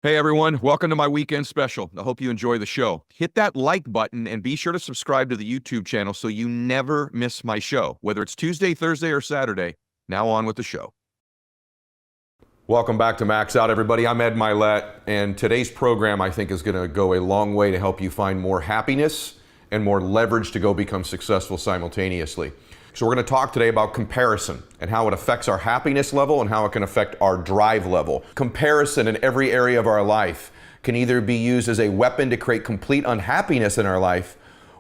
Hey everyone, welcome to my weekend special. I hope you enjoy the show. Hit that like button and be sure to subscribe to the YouTube channel so you never miss my show, whether it's Tuesday, Thursday, or Saturday. Now on with the show. Welcome back to Max Out, everybody. I'm Ed Mylett, and today's program I think is going to go a long way to help you find more happiness and more leverage to go become successful simultaneously. So we're going to talk today about comparison and how it affects our happiness level and how it can affect our drive level. Comparison in every area of our life can either be used as a weapon to create complete unhappiness in our life,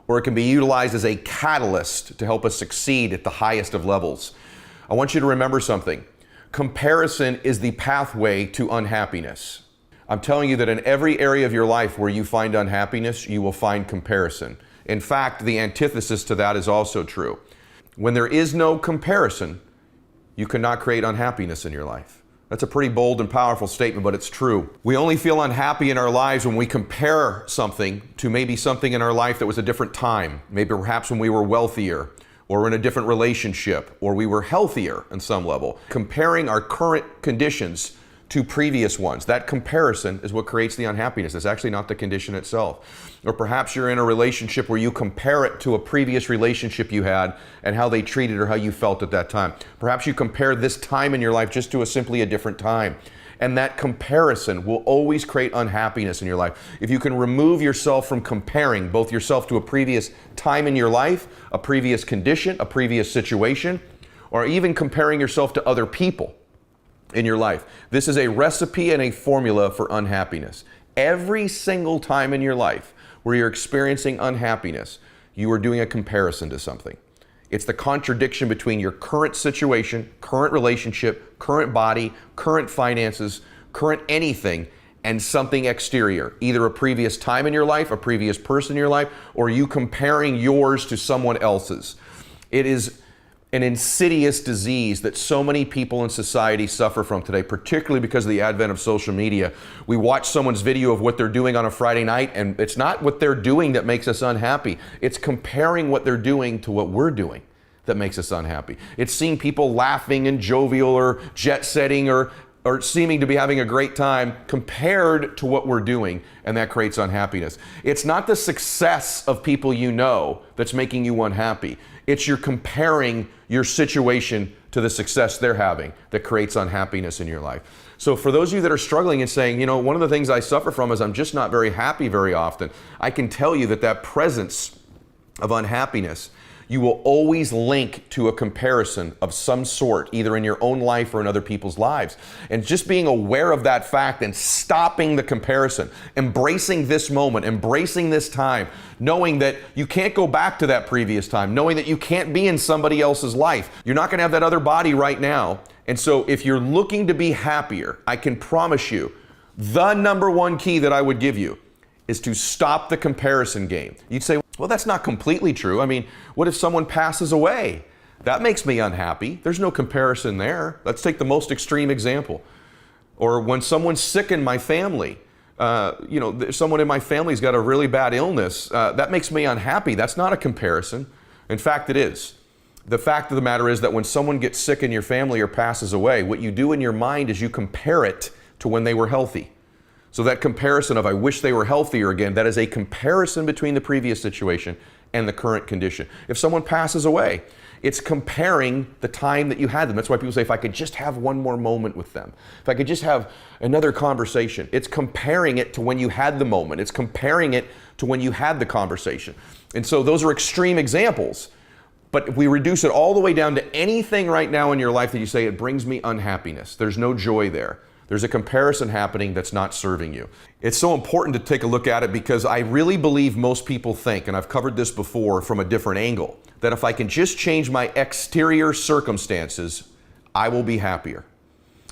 or it can be utilized as a catalyst to help us succeed at the highest of levels. I want you to remember something. Comparison is the pathway to unhappiness. I'm telling you that in every area of your life where you find unhappiness, you will find comparison. In fact, the antithesis to that is also true. When there is no comparison, you cannot create unhappiness in your life. That's a pretty bold and powerful statement, but it's true. We only feel unhappy in our lives when we compare something to maybe something in our life that was a different time, maybe perhaps when we were wealthier, or in a different relationship, or we were healthier on some level. Comparing our current conditions to previous ones, that comparison is what creates the unhappiness. It's actually not the condition itself. Or perhaps you're in a relationship where you compare it to a previous relationship you had and how they treated or how you felt at that time. Perhaps you compare this time in your life just to simply a different time. And that comparison will always create unhappiness in your life. If you can remove yourself from comparing both yourself to a previous time in your life, a previous condition, a previous situation, or even comparing yourself to other people in your life. This is a recipe and a formula for unhappiness. Every single time in your life where you're experiencing unhappiness, you are doing a comparison to something. It's the contradiction between your current situation, current relationship, current body, current finances, current anything, and something exterior. Either a previous time in your life, a previous person in your life, or you comparing yours to someone else's. It is an insidious disease that so many people in society suffer from today, particularly because of the advent of social media. We watch someone's video of what they're doing on a Friday night, and it's not what they're doing that makes us unhappy. It's comparing what they're doing to what we're doing that makes us unhappy. It's seeing people laughing and jovial or jet-setting or seeming to be having a great time compared to what we're doing, and that creates unhappiness. It's not the success of people you know that's making you unhappy. It's you're comparing your situation to the success they're having that creates unhappiness in your life. So for those of you that are struggling and saying, one of the things I suffer from is I'm just not very happy very often, I can tell you that presence of unhappiness you will always link to a comparison of some sort, either in your own life or in other people's lives. And just being aware of that fact and stopping the comparison, embracing this moment, embracing this time, knowing that you can't go back to that previous time, knowing that you can't be in somebody else's life. You're not going to have that other body right now. And so if you're looking to be happier, I can promise you, the number one key that I would give you is to stop the comparison game. You'd say, well, that's not completely true. I mean, what if someone passes away? That makes me unhappy. There's no comparison there. Let's take the most extreme example. Or when someone's sick in my family, someone in my family's got a really bad illness, that makes me unhappy. That's not a comparison. In fact, it is. The fact of the matter is that when someone gets sick in your family or passes away, what you do in your mind is you compare it to when they were healthy. So that comparison of I wish they were healthier again, that is a comparison between the previous situation and the current condition. If someone passes away, it's comparing the time that you had them. That's why people say, if I could just have one more moment with them, if I could just have another conversation. It's comparing it to when you had the moment. It's comparing it to when you had the conversation. And so those are extreme examples. But if we reduce it all the way down to anything right now in your life that you say, it brings me unhappiness. There's no joy there. There's a comparison happening that's not serving you. It's so important to take a look at it because I really believe most people think, and I've covered this before from a different angle, that if I can just change my exterior circumstances, I will be happier.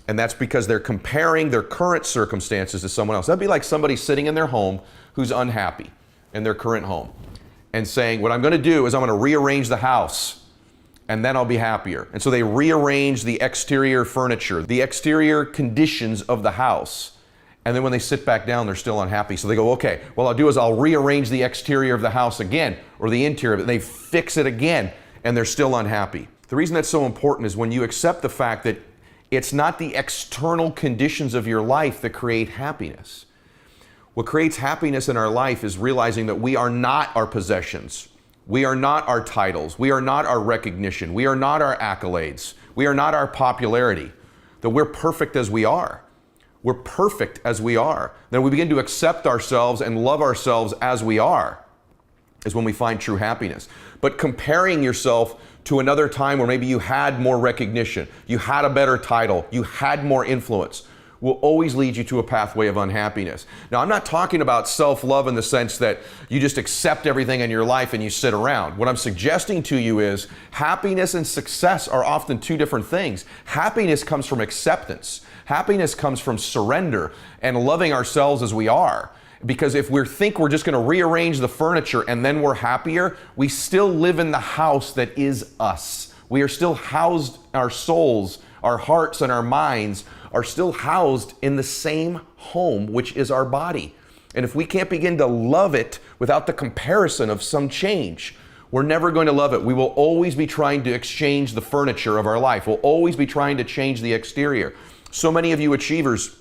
And that's because they're comparing their current circumstances to someone else. That'd be like somebody sitting in their home who's unhappy in their current home and saying, what I'm going to do is I'm going to rearrange the house and then I'll be happier. And so they rearrange the exterior furniture, the exterior conditions of the house. And then when they sit back down, they're still unhappy. So they go, okay, what I'll do is I'll rearrange the exterior of the house again, or the interior of it. They fix it again, and they're still unhappy. The reason that's so important is when you accept the fact that It's not the external conditions of your life that create happiness. What creates happiness in our life is realizing that we are not our possessions. We are not our titles. We are not our recognition. We are not our accolades. We are not our popularity. That we're perfect as we are. We're perfect as we are. Then we begin to accept ourselves and love ourselves as we are, is when we find true happiness. But comparing yourself to another time where maybe you had more recognition, you had a better title, you had more influence, will always lead you to a pathway of unhappiness. Now, I'm not talking about self-love in the sense that you just accept everything in your life and you sit around. What I'm suggesting to you is happiness and success are often two different things. Happiness comes from acceptance. Happiness comes from surrender and loving ourselves as we are. Because if we think we're just going to rearrange the furniture and then we're happier, we still live in the house that is us. We are still housed, our souls, our hearts, and our minds are still housed in the same home, which is our body. And if we can't begin to love it without the comparison of some change, we're never going to love it. We will always be trying to exchange the furniture of our life. We'll always be trying to change the exterior. So many of you achievers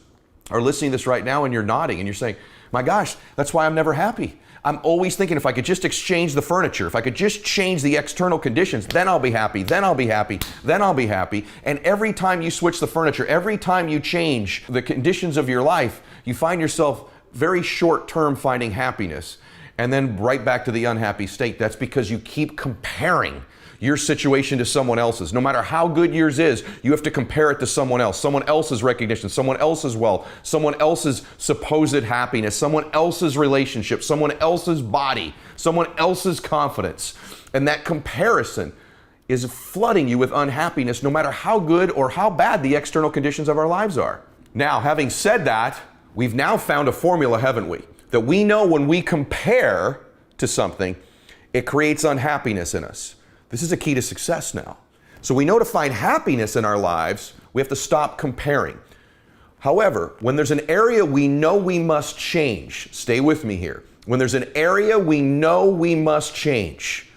are listening to this right now and you're nodding and you're saying, my gosh, that's why I'm never happy. I'm always thinking if I could just exchange the furniture, if I could just change the external conditions, then I'll be happy, then I'll be happy, then I'll be happy. And every time you switch the furniture, every time you change the conditions of your life, you find yourself very short-term finding happiness and then right back to the unhappy state. That's because you keep comparing your situation to someone else's. No matter how good yours is, you have to compare it to someone else's recognition, someone else's wealth, someone else's supposed happiness, someone else's relationship, someone else's body, someone else's confidence. And that comparison is flooding you with unhappiness no matter how good or how bad the external conditions of our lives are. Now, having said that, we've now found a formula, haven't we? That we know when we compare to something, it creates unhappiness in us. This is a key to success now. So we know to find happiness in our lives, we have to stop comparing. However, when there's an area we know we must change, stay with me here. When there's an area we know we must change,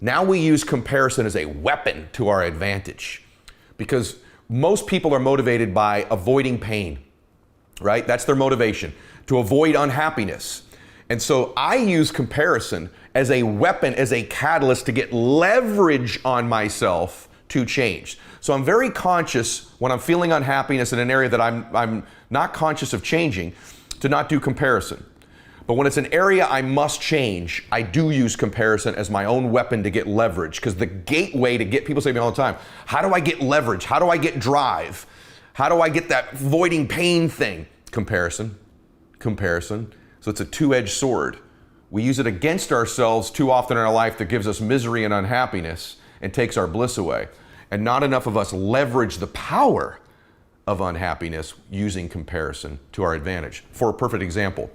now we use comparison as a weapon to our advantage. Because most people are motivated by avoiding pain, right? That's their motivation, to avoid unhappiness. And so I use comparison as a weapon, as a catalyst to get leverage on myself to change. So I'm very conscious when I'm feeling unhappiness in an area that I'm not conscious of changing, to not do comparison. But when it's an area I must change, I do use comparison as my own weapon to get leverage. Because the gateway to get, people say to me all the time, how do I get leverage? How do I get drive? How do I get that avoiding pain thing? Comparison. So it's a two-edged sword. We use it against ourselves too often in our life that gives us misery and unhappiness and takes our bliss away. And not enough of us leverage the power of unhappiness using comparison to our advantage. For a perfect example,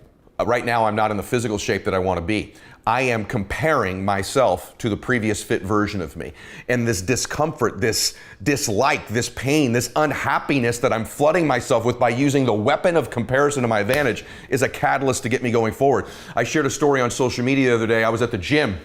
right now I'm not in the physical shape that I want to be. I am comparing myself to the previous fit version of me. And this discomfort, this dislike, this pain, this unhappiness that I'm flooding myself with by using the weapon of comparison to my advantage is a catalyst to get me going forward. I shared a story on social media the other day. I was at the gym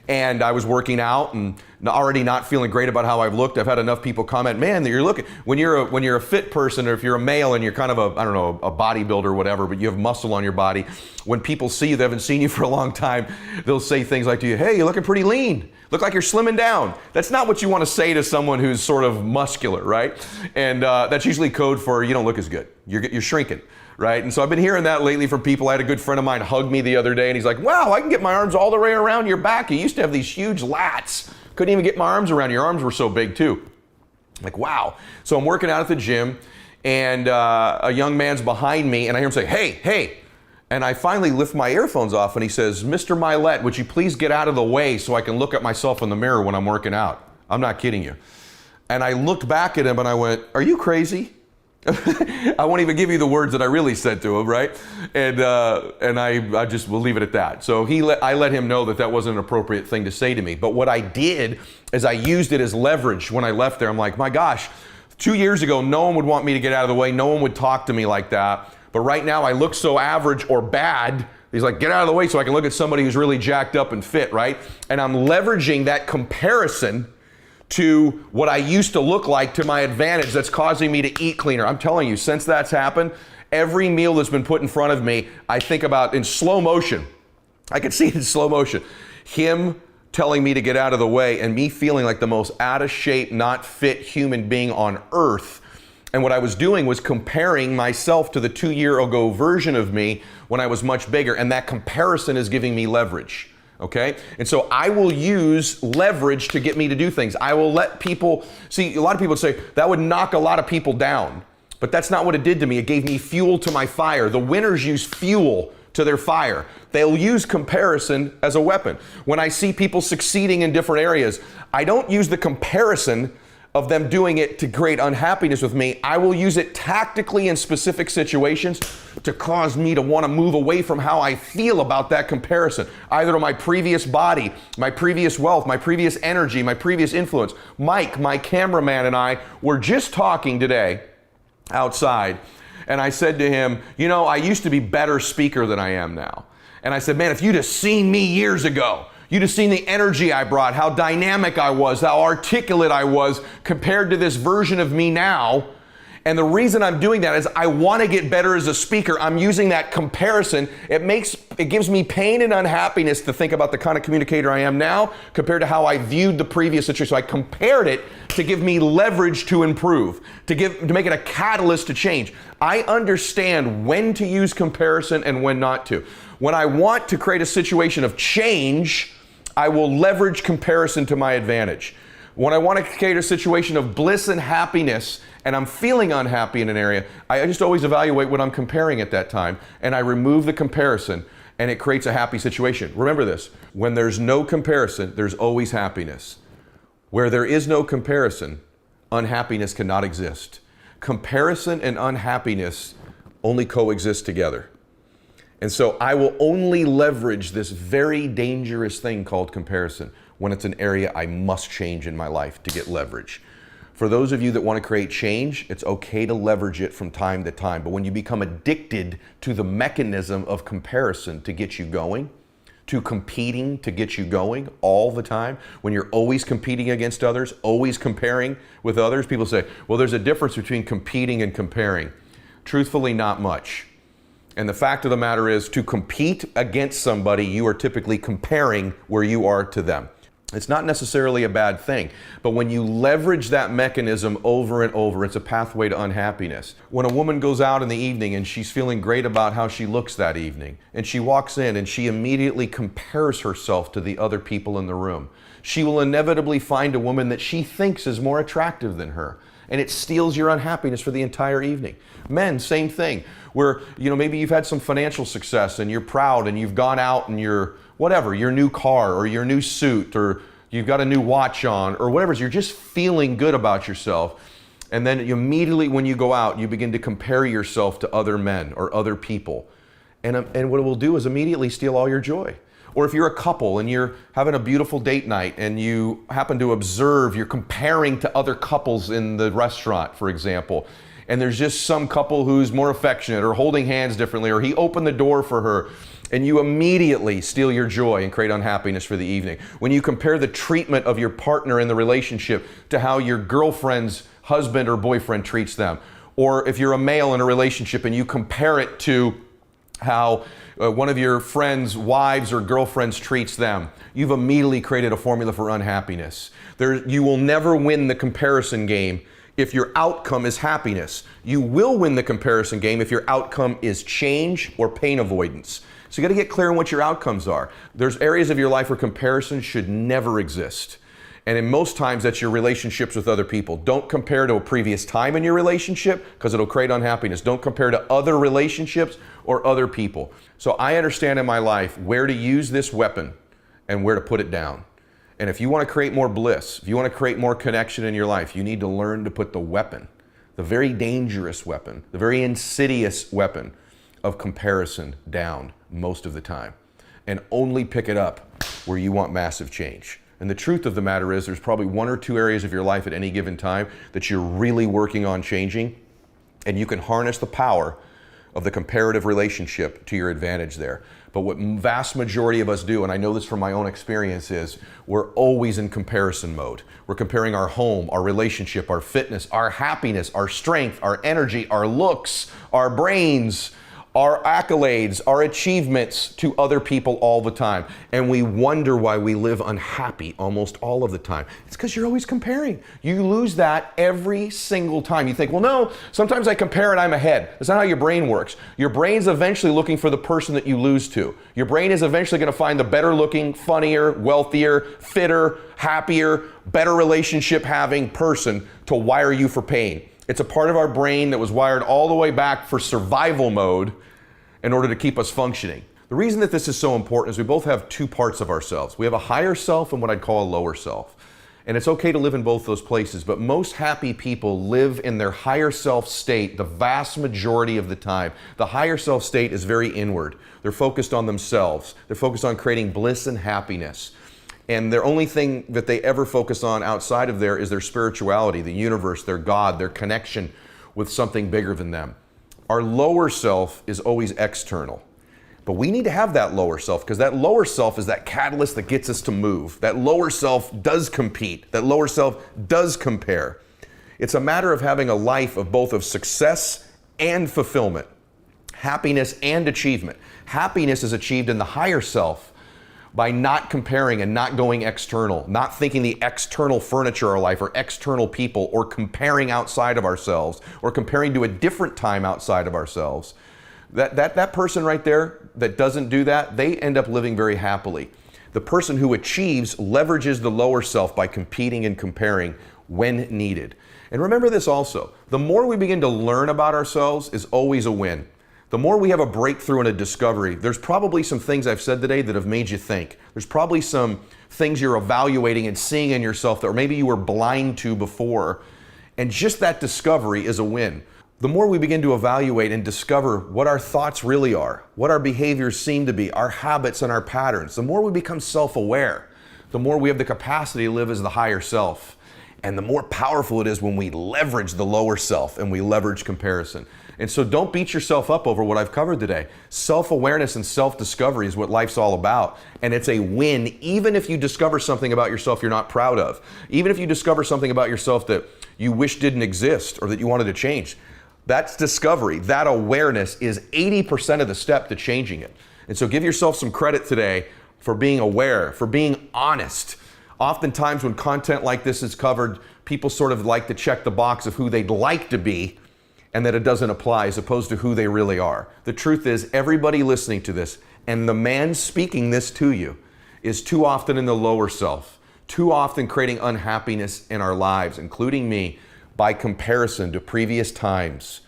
and I was working out and already not feeling great about how I've looked. I've had enough people comment, man, that you're looking, when you're a fit person, or if you're a male and you're kind of a bodybuilder or whatever, but you have muscle on your body, when people see you, they haven't seen you for a long time, they'll say things like to you, hey, you're looking pretty lean. Look like you're slimming down. That's not what you want to say to someone who's sort of muscular, right? And that's usually code for you don't look as good. You're shrinking. Right? And so I've been hearing that lately from people. I had a good friend of mine hug me the other day and he's like, wow, I can get my arms all the way around your back. You used to have these huge lats. Couldn't even get my arms around. Your arms were so big too. I'm like, wow. So I'm working out at the gym and a young man's behind me and I hear him say, hey. And I finally lift my earphones off and he says, Mr. Mylett, would you please get out of the way so I can look at myself in the mirror when I'm working out? I'm not kidding you. And I looked back at him and I went, are you crazy? I won't even give you the words that I really said to him, right? And I just will leave it at that. So I let him know that wasn't an appropriate thing to say to me. But what I did is I used it as leverage when I left there. I'm like, my gosh, 2 years ago, no one would want me to get out of the way. No one would talk to me like that. But right now I look so average or bad. He's like, get out of the way so I can look at somebody who's really jacked up and fit, right? And I'm leveraging that comparison to what I used to look like to my advantage that's causing me to eat cleaner. I'm telling you, since that's happened, every meal that's been put in front of me, I think about in slow motion. I can see it in slow motion. Him telling me to get out of the way and me feeling like the most out of shape, not fit human being on earth. And what I was doing was comparing myself to the 2-year-ago version of me when I was much bigger. And that comparison is giving me leverage. Okay? And so I will use leverage to get me to do things. I will let people, see, a lot of people say that would knock a lot of people down, but that's not what it did to me. It gave me fuel to my fire. The winners use fuel to their fire. They'll use comparison as a weapon. When I see people succeeding in different areas, I don't use the comparison of them doing it to create unhappiness with me. I will use it tactically in specific situations to cause me to want to move away from how I feel about that comparison, either to my previous body, my previous wealth, my previous energy, my previous influence. Mike, my cameraman, and I were just talking today outside, and I said to him, you know, I used to be a better speaker than I am now. And I said, man, if you'd have seen me years ago, you'd have seen the energy I brought, how dynamic I was, how articulate I was compared to this version of me now. And the reason I'm doing that is I want to get better as a speaker. I'm using that comparison. It gives me pain and unhappiness to think about the kind of communicator I am now compared to how I viewed the previous situation. So I compared it to give me leverage to improve, to make it a catalyst to change. I understand when to use comparison and when not to. When I want to create a situation of change, I will leverage comparison to my advantage. When I want to create a situation of bliss and happiness, and I'm feeling unhappy in an area, I just always evaluate what I'm comparing at that time, and I remove the comparison, and it creates a happy situation. Remember this, when there's no comparison, there's always happiness. Where there is no comparison, unhappiness cannot exist. Comparison and unhappiness only coexist together. And so I will only leverage this very dangerous thing called comparison when it's an area I must change in my life to get leverage. For those of you that want to create change, it's okay to leverage it from time to time. But when you become addicted to the mechanism of comparison to get you going, to competing to get you going all the time, when you're always competing against others, always comparing with others, people say, well, there's a difference between competing and comparing. Truthfully, not much. And the fact of the matter is, to compete against somebody, you are typically comparing where you are to them. It's not necessarily a bad thing, but when you leverage that mechanism over and over, it's a pathway to unhappiness. When a woman goes out in the evening and she's feeling great about how she looks that evening, and she walks in and she immediately compares herself to the other people in the room, she will inevitably find a woman that she thinks is more attractive than her. And it steals your unhappiness for the entire evening. Men, same thing. Where, maybe you've had some financial success and you're proud and you've gone out and your new car or your new suit or you've got a new watch on or whatever. You're just feeling good about yourself. And then immediately when you go out, you begin to compare yourself to other men or other people. And what it will do is immediately steal all your joy. Or if you're a couple and you're having a beautiful date night and you happen to observe, you're comparing to other couples in the restaurant, for example, and there's just some couple who's more affectionate or holding hands differently, or he opened the door for her, and you immediately steal your joy and create unhappiness for the evening. When you compare the treatment of your partner in the relationship to how your girlfriend's husband or boyfriend treats them, or if you're a male in a relationship and you compare it to how one of your friends' wives or girlfriends treats them, you've immediately created a formula for unhappiness. You will never win the comparison game if your outcome is happiness. You will win the comparison game if your outcome is change or pain avoidance. So you got to get clear on what your outcomes are. There's areas of your life where comparison should never exist. And in most times, that's your relationships with other people. Don't compare to a previous time in your relationship because it'll create unhappiness. Don't compare to other relationships or other people. So I understand in my life where to use this weapon and where to put it down. And if you want to create more bliss, if you want to create more connection in your life, you need to learn to put the weapon, the very dangerous weapon, the very insidious weapon of comparison down most of the time. And only pick it up where you want massive change. And the truth of the matter is there's probably 1 or 2 areas of your life at any given time that you're really working on changing, and you can harness the power of the comparative relationship to your advantage there. But what vast majority of us do, and I know this from my own experience, is we're always in comparison mode. We're comparing our home, our relationship, our fitness, our happiness, our strength, our energy, our looks, our brains, our accolades, our achievements to other people all the time. And we wonder why we live unhappy almost all of the time. It's because you're always comparing. You lose that every single time. You think, well, no, sometimes I compare and I'm ahead. That's not how your brain works. Your brain's eventually looking for the person that you lose to. Your brain is eventually going to find the better looking, funnier, wealthier, fitter, happier, better relationship having person to wire you for pain. It's a part of our brain that was wired all the way back for survival mode in order to keep us functioning. The reason that this is so important is we both have two parts of ourselves. We have a higher self and what I'd call a lower self. And it's okay to live in both those places, but most happy people live in their higher self state the vast majority of the time. The higher self state is very inward. They're focused on themselves. They're focused on creating bliss and happiness. And their only thing that they ever focus on outside of there is their spirituality, the universe, their God, their connection with something bigger than them. Our lower self is always external. But we need to have that lower self because that lower self is that catalyst that gets us to move. That lower self does compete. That lower self does compare. It's a matter of having a life of both of success and fulfillment, happiness and achievement. Happiness is achieved in the higher self by not comparing and not going external, not thinking the external furniture of our life or external people or comparing outside of ourselves or comparing to a different time outside of ourselves. That person right there that doesn't do that, they end up living very happily. The person who achieves leverages the lower self by competing and comparing when needed. And remember this also, the more we begin to learn about ourselves is always a win. The more we have a breakthrough and a discovery, there's probably some things I've said today that have made you think. There's probably some things you're evaluating and seeing in yourself that maybe you were blind to before. And just that discovery is a win. The more we begin to evaluate and discover what our thoughts really are, what our behaviors seem to be, our habits and our patterns, the more we become self-aware, the more we have the capacity to live as the higher self. And the more powerful it is when we leverage the lower self and we leverage comparison. And so don't beat yourself up over what I've covered today. Self-awareness and self-discovery is what life's all about. And it's a win even if you discover something about yourself you're not proud of. Even if you discover something about yourself that you wish didn't exist or that you wanted to change. That's discovery. That awareness is 80% of the step to changing it. And so give yourself some credit today for being aware, for being honest. Oftentimes when content like this is covered, people sort of like to check the box of who they'd like to be and that it doesn't apply as opposed to who they really are. The truth is everybody listening to this and the man speaking this to you is too often in the lower self, too often creating unhappiness in our lives, including me, by comparison to previous times,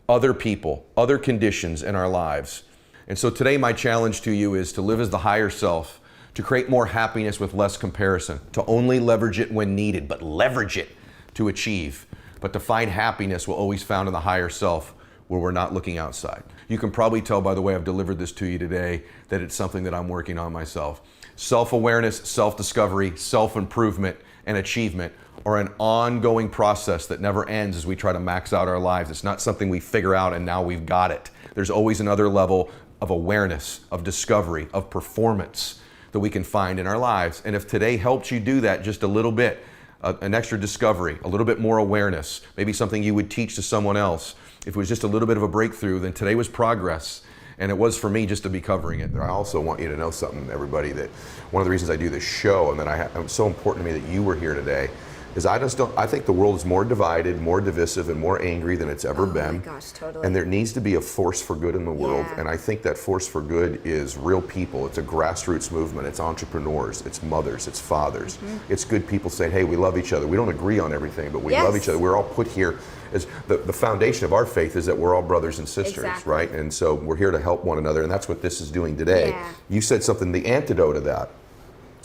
other people, other conditions in our lives. And so today my challenge to you is to live as the higher self, to create more happiness with less comparison, to only leverage it when needed, but leverage it to achieve. But to find happiness will always found in the higher self where we're not looking outside. You can probably tell by the way I've delivered this to you today that it's something that I'm working on myself. Self-awareness, self-discovery, self-improvement, and achievement are an ongoing process that never ends as we try to max out our lives. It's not something we figure out and now we've got it. There's always another level of awareness, of discovery, of performance that we can find in our lives. And if today helped you do that just a little bit, an extra discovery, a little bit more awareness, maybe something you would teach to someone else, if it was just a little bit of a breakthrough, then today was progress. And it was for me just to be covering it. I also want you to know something, everybody, that one of the reasons I do this show and that it's so important to me that you were here today is I think the world is more divided, more divisive, and more angry than it's ever been. Oh my gosh, totally. And there needs to be a force for good in the world. Yeah. And I think that force for good is real people. It's a grassroots movement. It's entrepreneurs. It's mothers. It's fathers. Mm-hmm. It's good people saying, hey, we love each other. We don't agree on everything, but we love each other. We're all put here as the foundation of our faith is that we're all brothers and sisters, right? And so we're here to help one another. And that's what this is doing today. Yeah. You said something, the antidote of that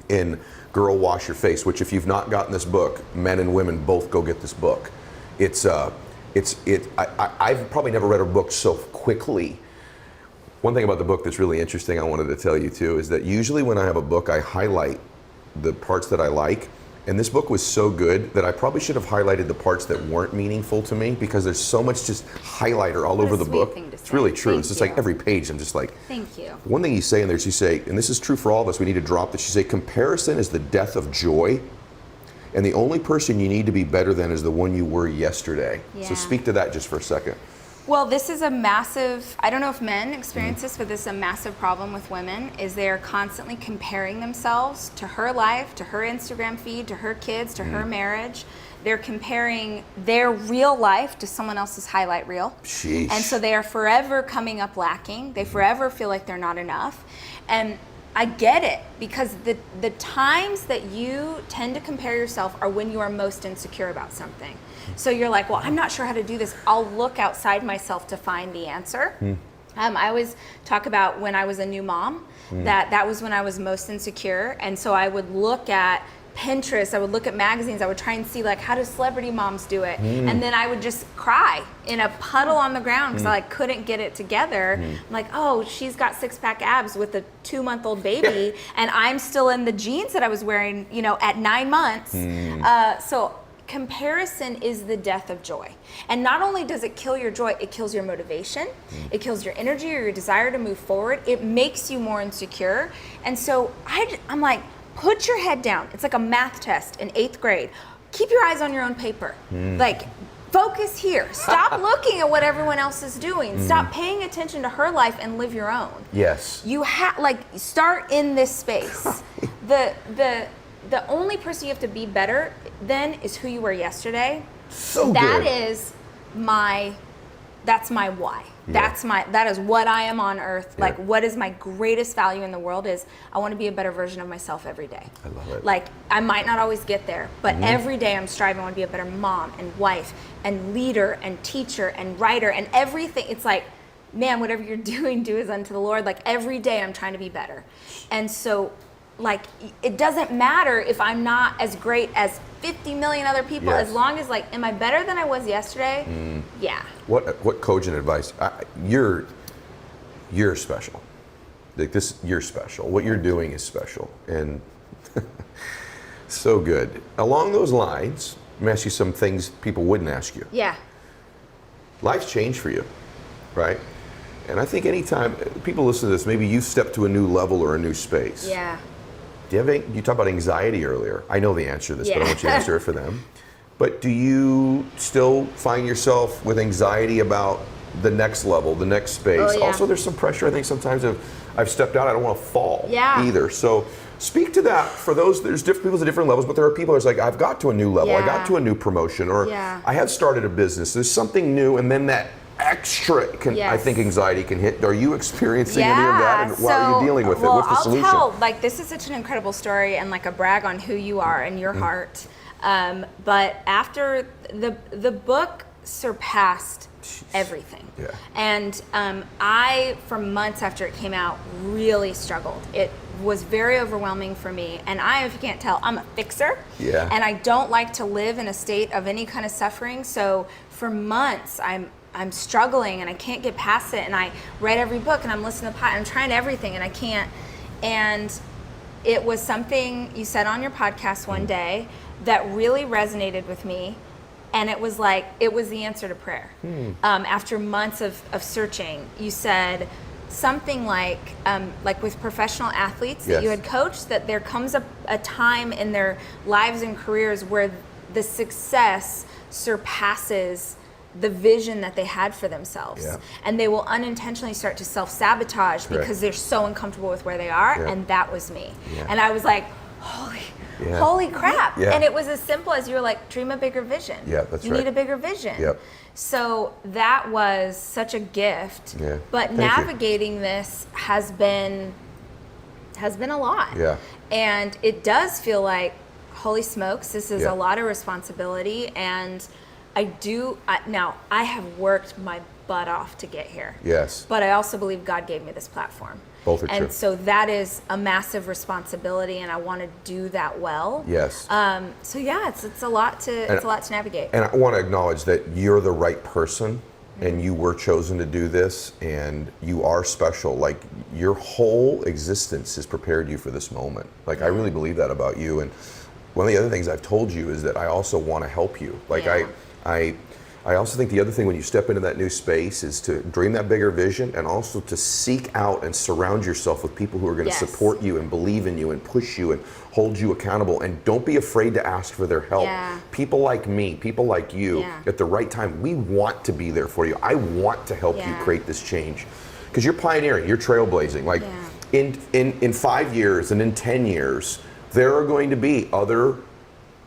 in Girl Wash Your Face, which if you've not gotten this book, men and women both go get this book. I've probably never read a book so quickly. One thing about the book that's really interesting I wanted to tell you too is that usually when I have a book I highlight the parts that I like And this book was so good that I probably should have highlighted the parts that weren't meaningful to me, because there's so much just highlighter all over the book. It's really true. It's just like every page I'm just like, thank you. One thing you say in there is you say, and this is true for all of us, we need to drop this, you say, comparison is the death of joy, and the only person you need to be better than is the one you were yesterday. Yeah. So speak to that just for a second. Well, this is a massive, I don't know if men experience this, but this is a massive problem with women, is they're constantly comparing themselves to her life, to her Instagram feed, to her kids, to her marriage. They're comparing their real life to someone else's highlight reel. Sheesh. And so they are forever coming up lacking. They forever feel like they're not enough. And I get it, because the times that you tend to compare yourself are when you are most insecure about something. So you're like, well, I'm not sure how to do this. I'll look outside myself to find the answer. I always talk about when I was a new mom, that was when I was most insecure. And so I would look at Pinterest, I would look at magazines, I would try and see like, how do celebrity moms do it? And then I would just cry in a puddle on the ground because I like couldn't get it together. I'm like, oh, she's got 6-pack abs with a 2-month-old baby and I'm still in the jeans that I was wearing, you know, at 9 months. So comparison is the death of joy. And not only does it kill your joy, it kills your motivation, it kills your energy or your desire to move forward. It makes you more insecure. And so I'm like, put your head down. It's like a math test in 8th grade. Keep your eyes on your own paper. Like, focus here. Stop looking at what everyone else is doing. Stop paying attention to her life and live your own. Yes. You start in this space. The only person you have to be better than is who you were yesterday. So that good. That's my why. Yeah. That is what I am on earth. Yeah. Like, what is my greatest value in the world is I want to be a better version of myself every day. I love it. Like, I might not always get there, but every day I'm striving. I want to be a better mom and wife and leader and teacher and writer and everything. It's like, man, whatever you're doing, do as unto the Lord. Like, every day I'm trying to be better. And so, like, it doesn't matter if I'm not as great as 50 million other people, as long as, like, am I better than I was yesterday? Yeah. What cogent advice? You're special. Like this, you're special. What you're doing is special, and so good. Along those lines, let me ask you some things people wouldn't ask you. Yeah. Life's changed for you, right? And I think anytime people listen to this, maybe you step to a new level or a new space. Yeah. Do you talked about anxiety earlier. I know the answer to this, but I want you to answer it for them. But do you still find yourself with anxiety about the next level, the next space? Oh, yeah. Also, there's some pressure, I think, sometimes of, I've stepped out, I don't want to fall either. So speak to that. For those, there's different people at different levels, but there are people who's like, I've got to a new level, I got to a new promotion, or I have started a business. There's something new, and then that extra, I think anxiety can hit. Are you experiencing any of that? And why are you dealing with it? What's the solution? I'll tell, like, this is such an incredible story and like a brag on who you are and your heart. But after the book surpassed everything. Yeah. And I, for months after it came out, really struggled. It was very overwhelming for me. And if you can't tell, I'm a fixer. Yeah. And I don't like to live in a state of any kind of suffering. So for months, I'm struggling and I can't get past it. And I read every book and I'm listening to I'm trying everything and I can't. And it was something you said on your podcast one day that really resonated with me. And it was like, it was the answer to prayer. After months of searching, you said something like with professional athletes that you had coached, that there comes a time in their lives and careers where the success surpasses the vision that they had for themselves. And they will unintentionally start to self-sabotage because they're so uncomfortable with where they are. And that was me. And I was like, holy crap. And it was as simple as you were like, dream a bigger vision. You need a bigger vision. So that was such a gift. But navigating this has been a lot. And it does feel like, holy smokes, this is a lot of responsibility. And now I have worked my butt off to get here. But I also believe God gave me this platform. Both are true. And so that is a massive responsibility, and I want to do that well. So yeah, it's a lot to navigate. And I want to acknowledge that you're the right person, and you were chosen to do this, and you are special. Like, your whole existence has prepared you for this moment. Like, I really believe that about you. And one of the other things I've told you is that I also want to help you. Like I also think the other thing when you step into that new space is to dream that bigger vision, and also to seek out and surround yourself with people who are going to support you and believe in you and push you and hold you accountable. And don't be afraid to ask for their help. People like me, people like you, at the right time, we want to be there for you. I want to help you create this change, because you're pioneering, you're trailblazing. Like in 5 years and in 10 years, there are going to be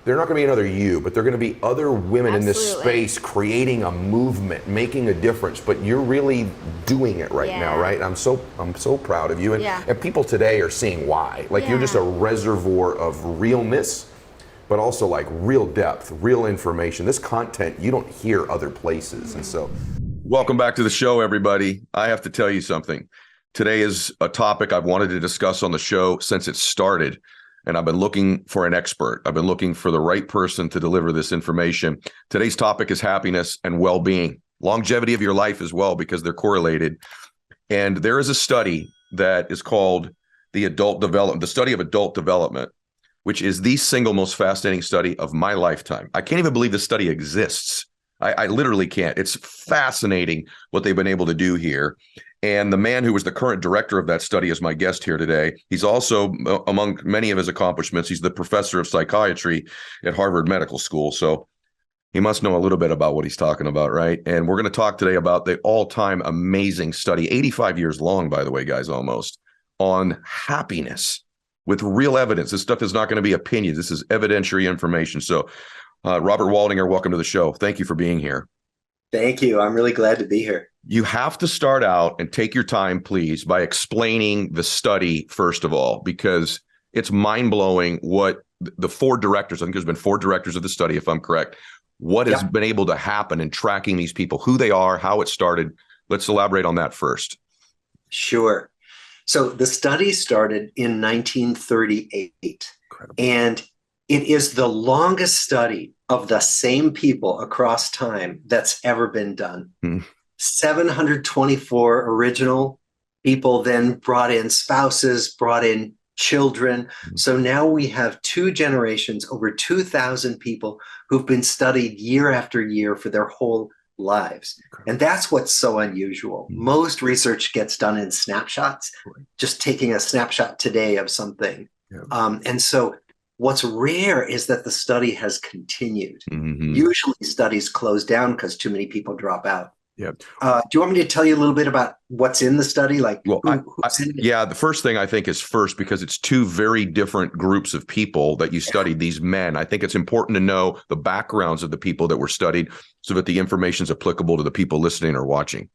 they're not going to be another you, but they're going to be other women in this space creating a movement, making a difference. But you're really doing it right now, right? I'm so proud of you. And people today are seeing why. Like you're just a reservoir of realness, but also like real depth, real information. This content you don't hear other places. And so, welcome back to the show, everybody. I have to tell you something. Today is a topic I've wanted to discuss on the show since it started. And I've been looking for an expert. I've been looking for the right person to deliver this information. Today's topic is happiness and well-being, longevity of your life as well, because they're correlated. And there is a study that is called the study of adult development, which is the single most fascinating study of my lifetime. I can't even believe this study exists. I literally can't. It's fascinating what they've been able to do here. And the man who was the current director of that study is my guest here today. He's also, among many of his accomplishments, he's the professor of psychiatry at Harvard Medical School. So he must know a little bit about what he's talking about, right? And we're going to talk today about the all-time amazing study, 85 years long, by the way, guys, almost, on happiness with real evidence. This stuff is not going to be opinions. This is evidentiary information. So Robert Waldinger, welcome to the show. Thank you for being here. Thank you. I'm really glad to be here. You have to start out and take your time, please, by explaining the study, first of all, because it's mind-blowing what the four directors, I think there's been four directors of the study, if I'm correct, what has been able to happen in tracking these people, who they are, how it started. Let's elaborate on that first. Sure. So the study started in 1938. Incredible. And it is the longest study of the same people across time that's ever been done. 724 original people, then brought in spouses, brought in children. So now we have two generations, over 2,000 people who've been studied year after year for their whole lives. And that's what's so unusual. Most research gets done in snapshots, just taking a snapshot today of something. And so what's rare is that the study has continued. Usually studies close down because too many people drop out. Do you want me to tell you a little bit about what's in the study? Like, the first thing I think is first, because it's two very different groups of people that you studied, these men. I think it's important to know the backgrounds of the people that were studied so that the information is applicable to the people listening or watching.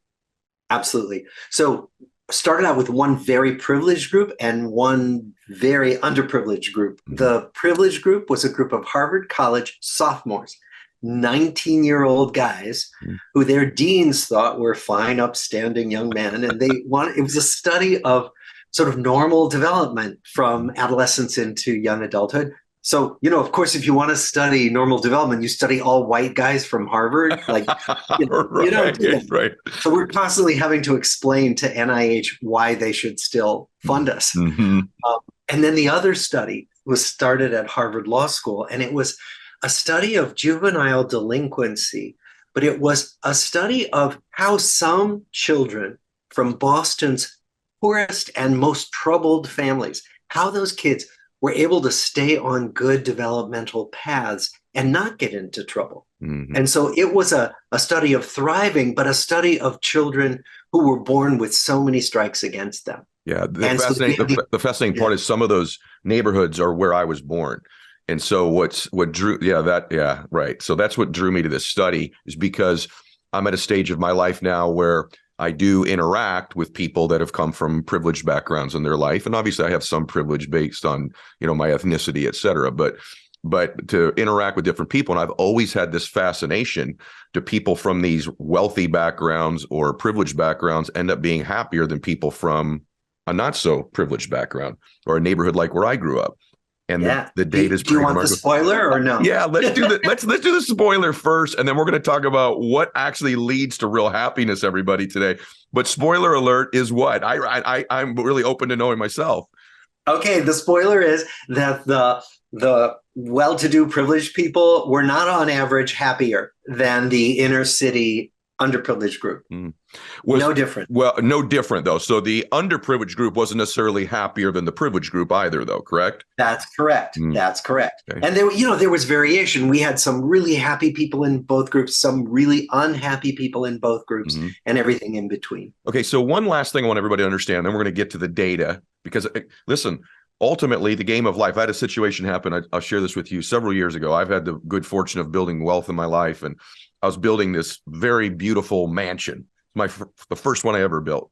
Absolutely. So started out with one very privileged group and one very underprivileged group. The privileged group was a group of Harvard College sophomores, 19-year-old guys who their deans thought were fine, upstanding young men. And it was a study of sort of normal development from adolescence into young adulthood. So, of course, if you want to study normal development, you study all white guys from Harvard. Like, you don't do that. Right. So we're constantly having to explain to NIH why they should still fund us. And then the other study was started at Harvard Law School, and it was a study of juvenile delinquency, but it was a study of how some children from Boston's poorest and most troubled families, how those kids were able to stay on good developmental paths and not get into trouble. And so it was a study of thriving, but a study of children who were born with so many strikes against them. The fascinating part is some of those neighborhoods are where I was born. And so So that's what drew me to this study, is because I'm at a stage of my life now where I do interact with people that have come from privileged backgrounds in their life. And obviously I have some privilege based on, my ethnicity, et cetera. But to interact with different people, and I've always had this fascination to people from these wealthy backgrounds or privileged backgrounds end up being happier than people from a not so privileged background or a neighborhood like where I grew up. And the data is pretty remarkable. Do you want the spoiler or no? Yeah, let's do let's do the spoiler first, and then we're going to talk about what actually leads to real happiness, everybody, today. But spoiler alert is what? I'm really open to knowing myself. Okay, the spoiler is that the the well-to-do privileged people were not on average happier than the inner city underprivileged group. No different. Well, no different though. So the underprivileged group wasn't necessarily happier than the privileged group either, though, correct? That's correct. That's correct. Okay. And there was variation. We had some really happy people in both groups, some really unhappy people in both groups, and everything in between. Okay, so one last thing I want everybody to understand, then we're going to get to the data, because listen, ultimately, the game of life. I had a situation happen. I'll share this with you. Several years ago, I've had the good fortune of building wealth in my life, and I was building this very beautiful mansion, the first one I ever built.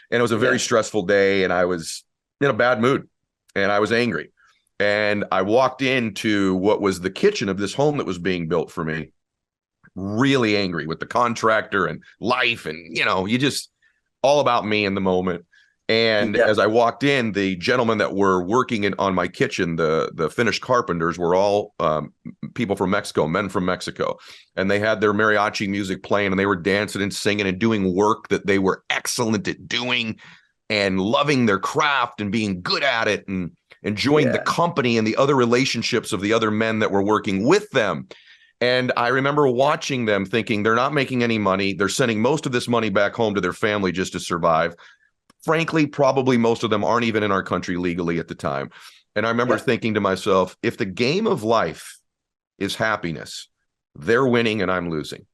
And it was a very stressful day, and I was in a bad mood, and I was angry. And I walked into what was the kitchen of this home that was being built for me, really angry with the contractor and life, and you just all about me in the moment. And as I walked in, the gentlemen that were working on my kitchen, the Finnish carpenters, were all people from Mexico, men from Mexico. And they had their mariachi music playing, and they were dancing and singing and doing work that they were excellent at doing, and loving their craft and being good at it, and enjoying the company and the other relationships of the other men that were working with them. And I remember watching them thinking, they're not making any money. They're sending most of this money back home to their family just to survive. Frankly, probably most of them aren't even in our country legally at the time. And I remember thinking to myself, if the game of life is happiness, they're winning and I'm losing.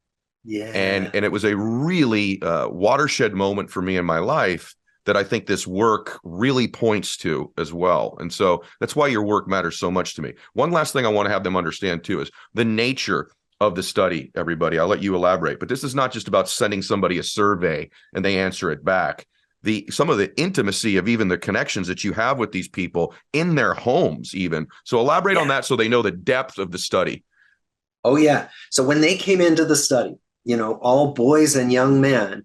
And it was a really watershed moment for me in my life that I think this work really points to as well. And so that's why your work matters so much to me. One last thing I want to have them understand too is the nature of the study, everybody. I'll let you elaborate, but this is not just about sending somebody a survey and they answer it back. Some of the intimacy of even the connections that you have with these people in their homes even. So elaborate on that so they know the depth of the study. Oh, yeah. So when they came into the study, all boys and young men,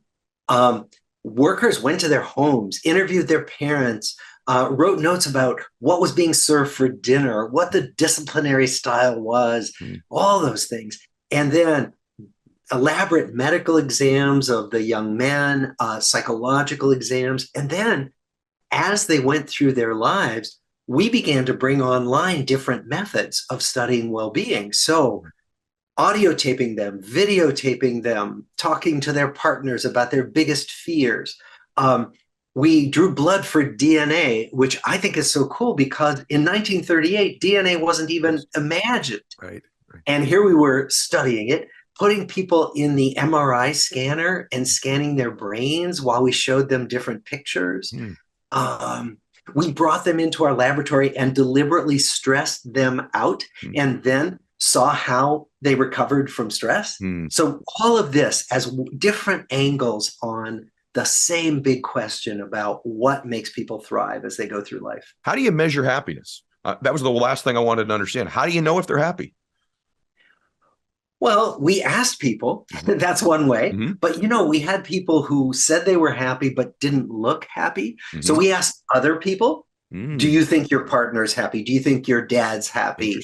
workers went to their homes, interviewed their parents, wrote notes about what was being served for dinner, what the disciplinary style was, all those things. And then elaborate medical exams of the young men, psychological exams. And then as they went through their lives, we began to bring online different methods of studying well-being. So audio taping them, videotaping them, talking to their partners about their biggest fears. We drew blood for DNA, which I think is so cool because in 1938, DNA wasn't even imagined. Right. And here we were studying it, putting people in the MRI scanner and scanning their brains while we showed them different pictures. We brought them into our laboratory and deliberately stressed them out and then saw how they recovered from stress. So all of this as different angles on the same big question about what makes people thrive as they go through life. How do you measure happiness? That was the last thing I wanted to understand. How do you know if they're happy? Well, we asked people, that's one way, but we had people who said they were happy, but didn't look happy. So we asked other people, do you think your partner's happy? Do you think your dad's happy?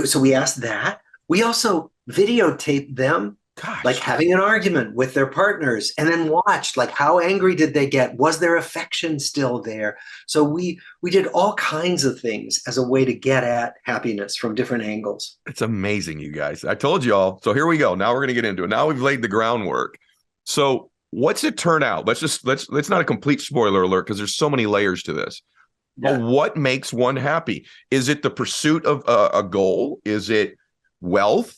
So we asked that. We also videotaped them like having an argument with their partners and then watched like how angry did they get? Was their affection still there? So we did all kinds of things as a way to get at happiness from different angles. It's amazing, you guys. I told you all. So here we go. Now we're going to get into it. Now we've laid the groundwork. So what's it turn out? Let's not a complete spoiler alert because there's so many layers to this. But what makes one happy? Is it the pursuit of a goal? Is it wealth,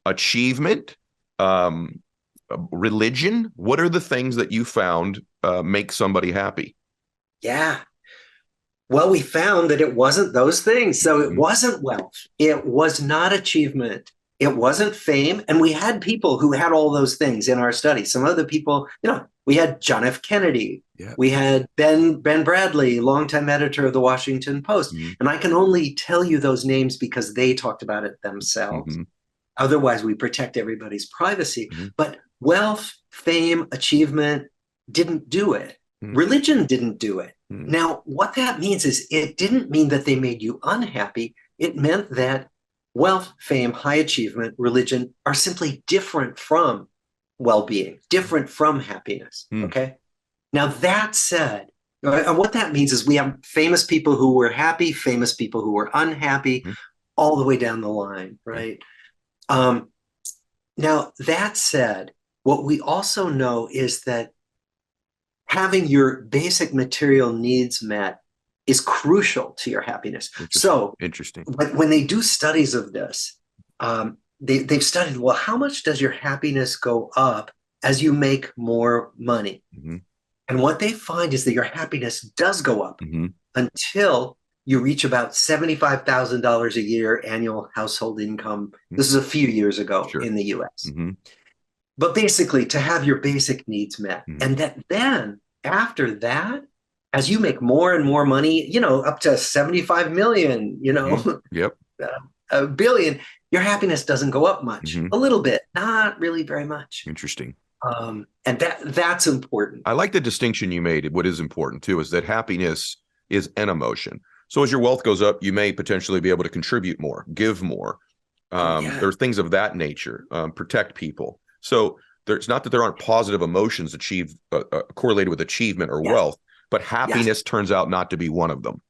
achievement, religion? What are the things that you found make somebody happy? Yeah. Well, we found that it wasn't those things. So it wasn't wealth. It was not achievement. It wasn't fame. And we had people who had all those things in our study. Some other people, we had John F. Kennedy. Yeah. We had Ben Bradley, longtime editor of the Washington Post. And I can only tell you those names because they talked about it themselves. Otherwise, we protect everybody's privacy. But wealth, fame, achievement didn't do it. Religion didn't do it. Now, what that means is it didn't mean that they made you unhappy. It meant that wealth, fame, high achievement, religion are simply different from well-being, different from happiness. Okay. Now, that said, And what that means is we have famous people who were happy, famous people who were unhappy, all the way down the line, right? Now, that said, what we also know is that having your basic material needs met is crucial to your happiness. So, when they do studies of this, they've studied, well, how much does your happiness go up as you make more money? And what they find is that your happiness does go up until you reach about $75,000 a year annual household income. This is a few years ago in the US. But basically, to have your basic needs met. And that then, after that, as you make more and more money, you know, up to 75 million, you know, a billion, your happiness doesn't go up much. A little bit, not really very much. Interesting. And that's important. I like the distinction you made. What is important too is that happiness is an emotion. So as your wealth goes up, you may potentially be able to contribute more, give more. There's things of that nature, protect people. So it's not that there aren't positive emotions correlated with achievement or wealth, but happiness turns out not to be one of them.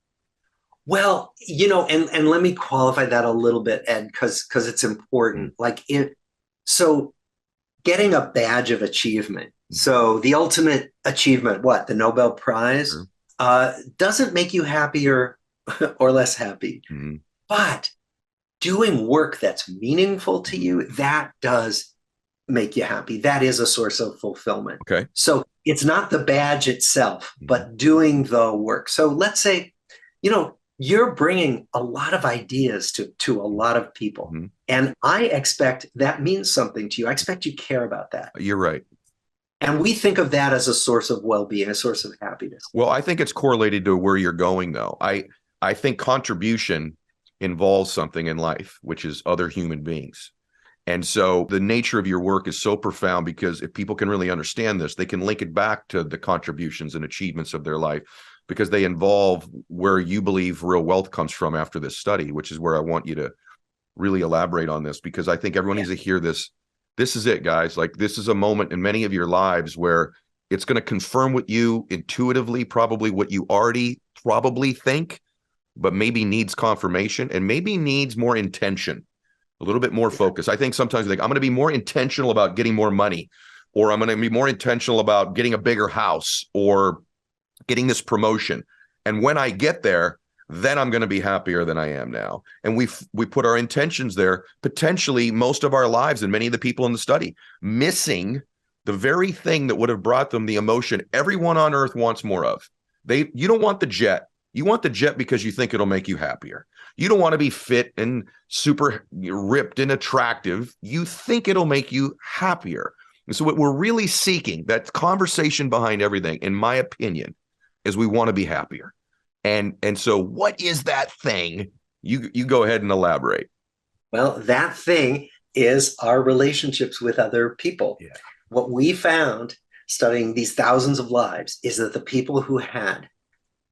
Well, you know, and let me qualify that a little bit, Ed, because it's important. So getting a badge of achievement. So the ultimate achievement, what? The Nobel Prize, doesn't make you happier or less happy. But doing work that's meaningful to you, that does make you happy. That is a source of fulfillment. Okay. So it's not the badge itself, but doing the work. So let's say, you know, you're bringing a lot of ideas to a lot of people. And I expect that means something to you. I expect you care about that. You're right. And we think of that as a source of well-being, a source of happiness. Well, I think it's correlated to where you're going, though. I think contribution involves something in life, which is other human beings. And so the nature of your work is so profound because if people can really understand this, they can link it back to the contributions and achievements of their life because they involve where you believe real wealth comes from after this study, which is where I want you to really elaborate on this because I think everyone needs to hear this. This is it, guys. Like this is a moment in many of your lives where it's going to confirm with you intuitively, probably what you already probably think, but maybe needs confirmation and maybe needs more intention, a little bit more focus. I think sometimes you think, I'm going to be more intentional about getting more money, or I'm going to be more intentional about getting a bigger house or getting this promotion. And when I get there, then I'm going to be happier than I am now. And we put our intentions there, potentially most of our lives and many of the people in the study, missing the very thing that would have brought them the emotion everyone on earth wants more of. You don't want the jet. You want the jet because you think it'll make you happier. You don't want to be fit and super ripped and attractive. You think it'll make you happier. And so what we're really seeking, that conversation behind everything, in my opinion, is we want to be happier. And so what is that thing? You go ahead and elaborate. Well, that thing is our relationships with other people. Yeah. What we found studying these thousands of lives is that the people who had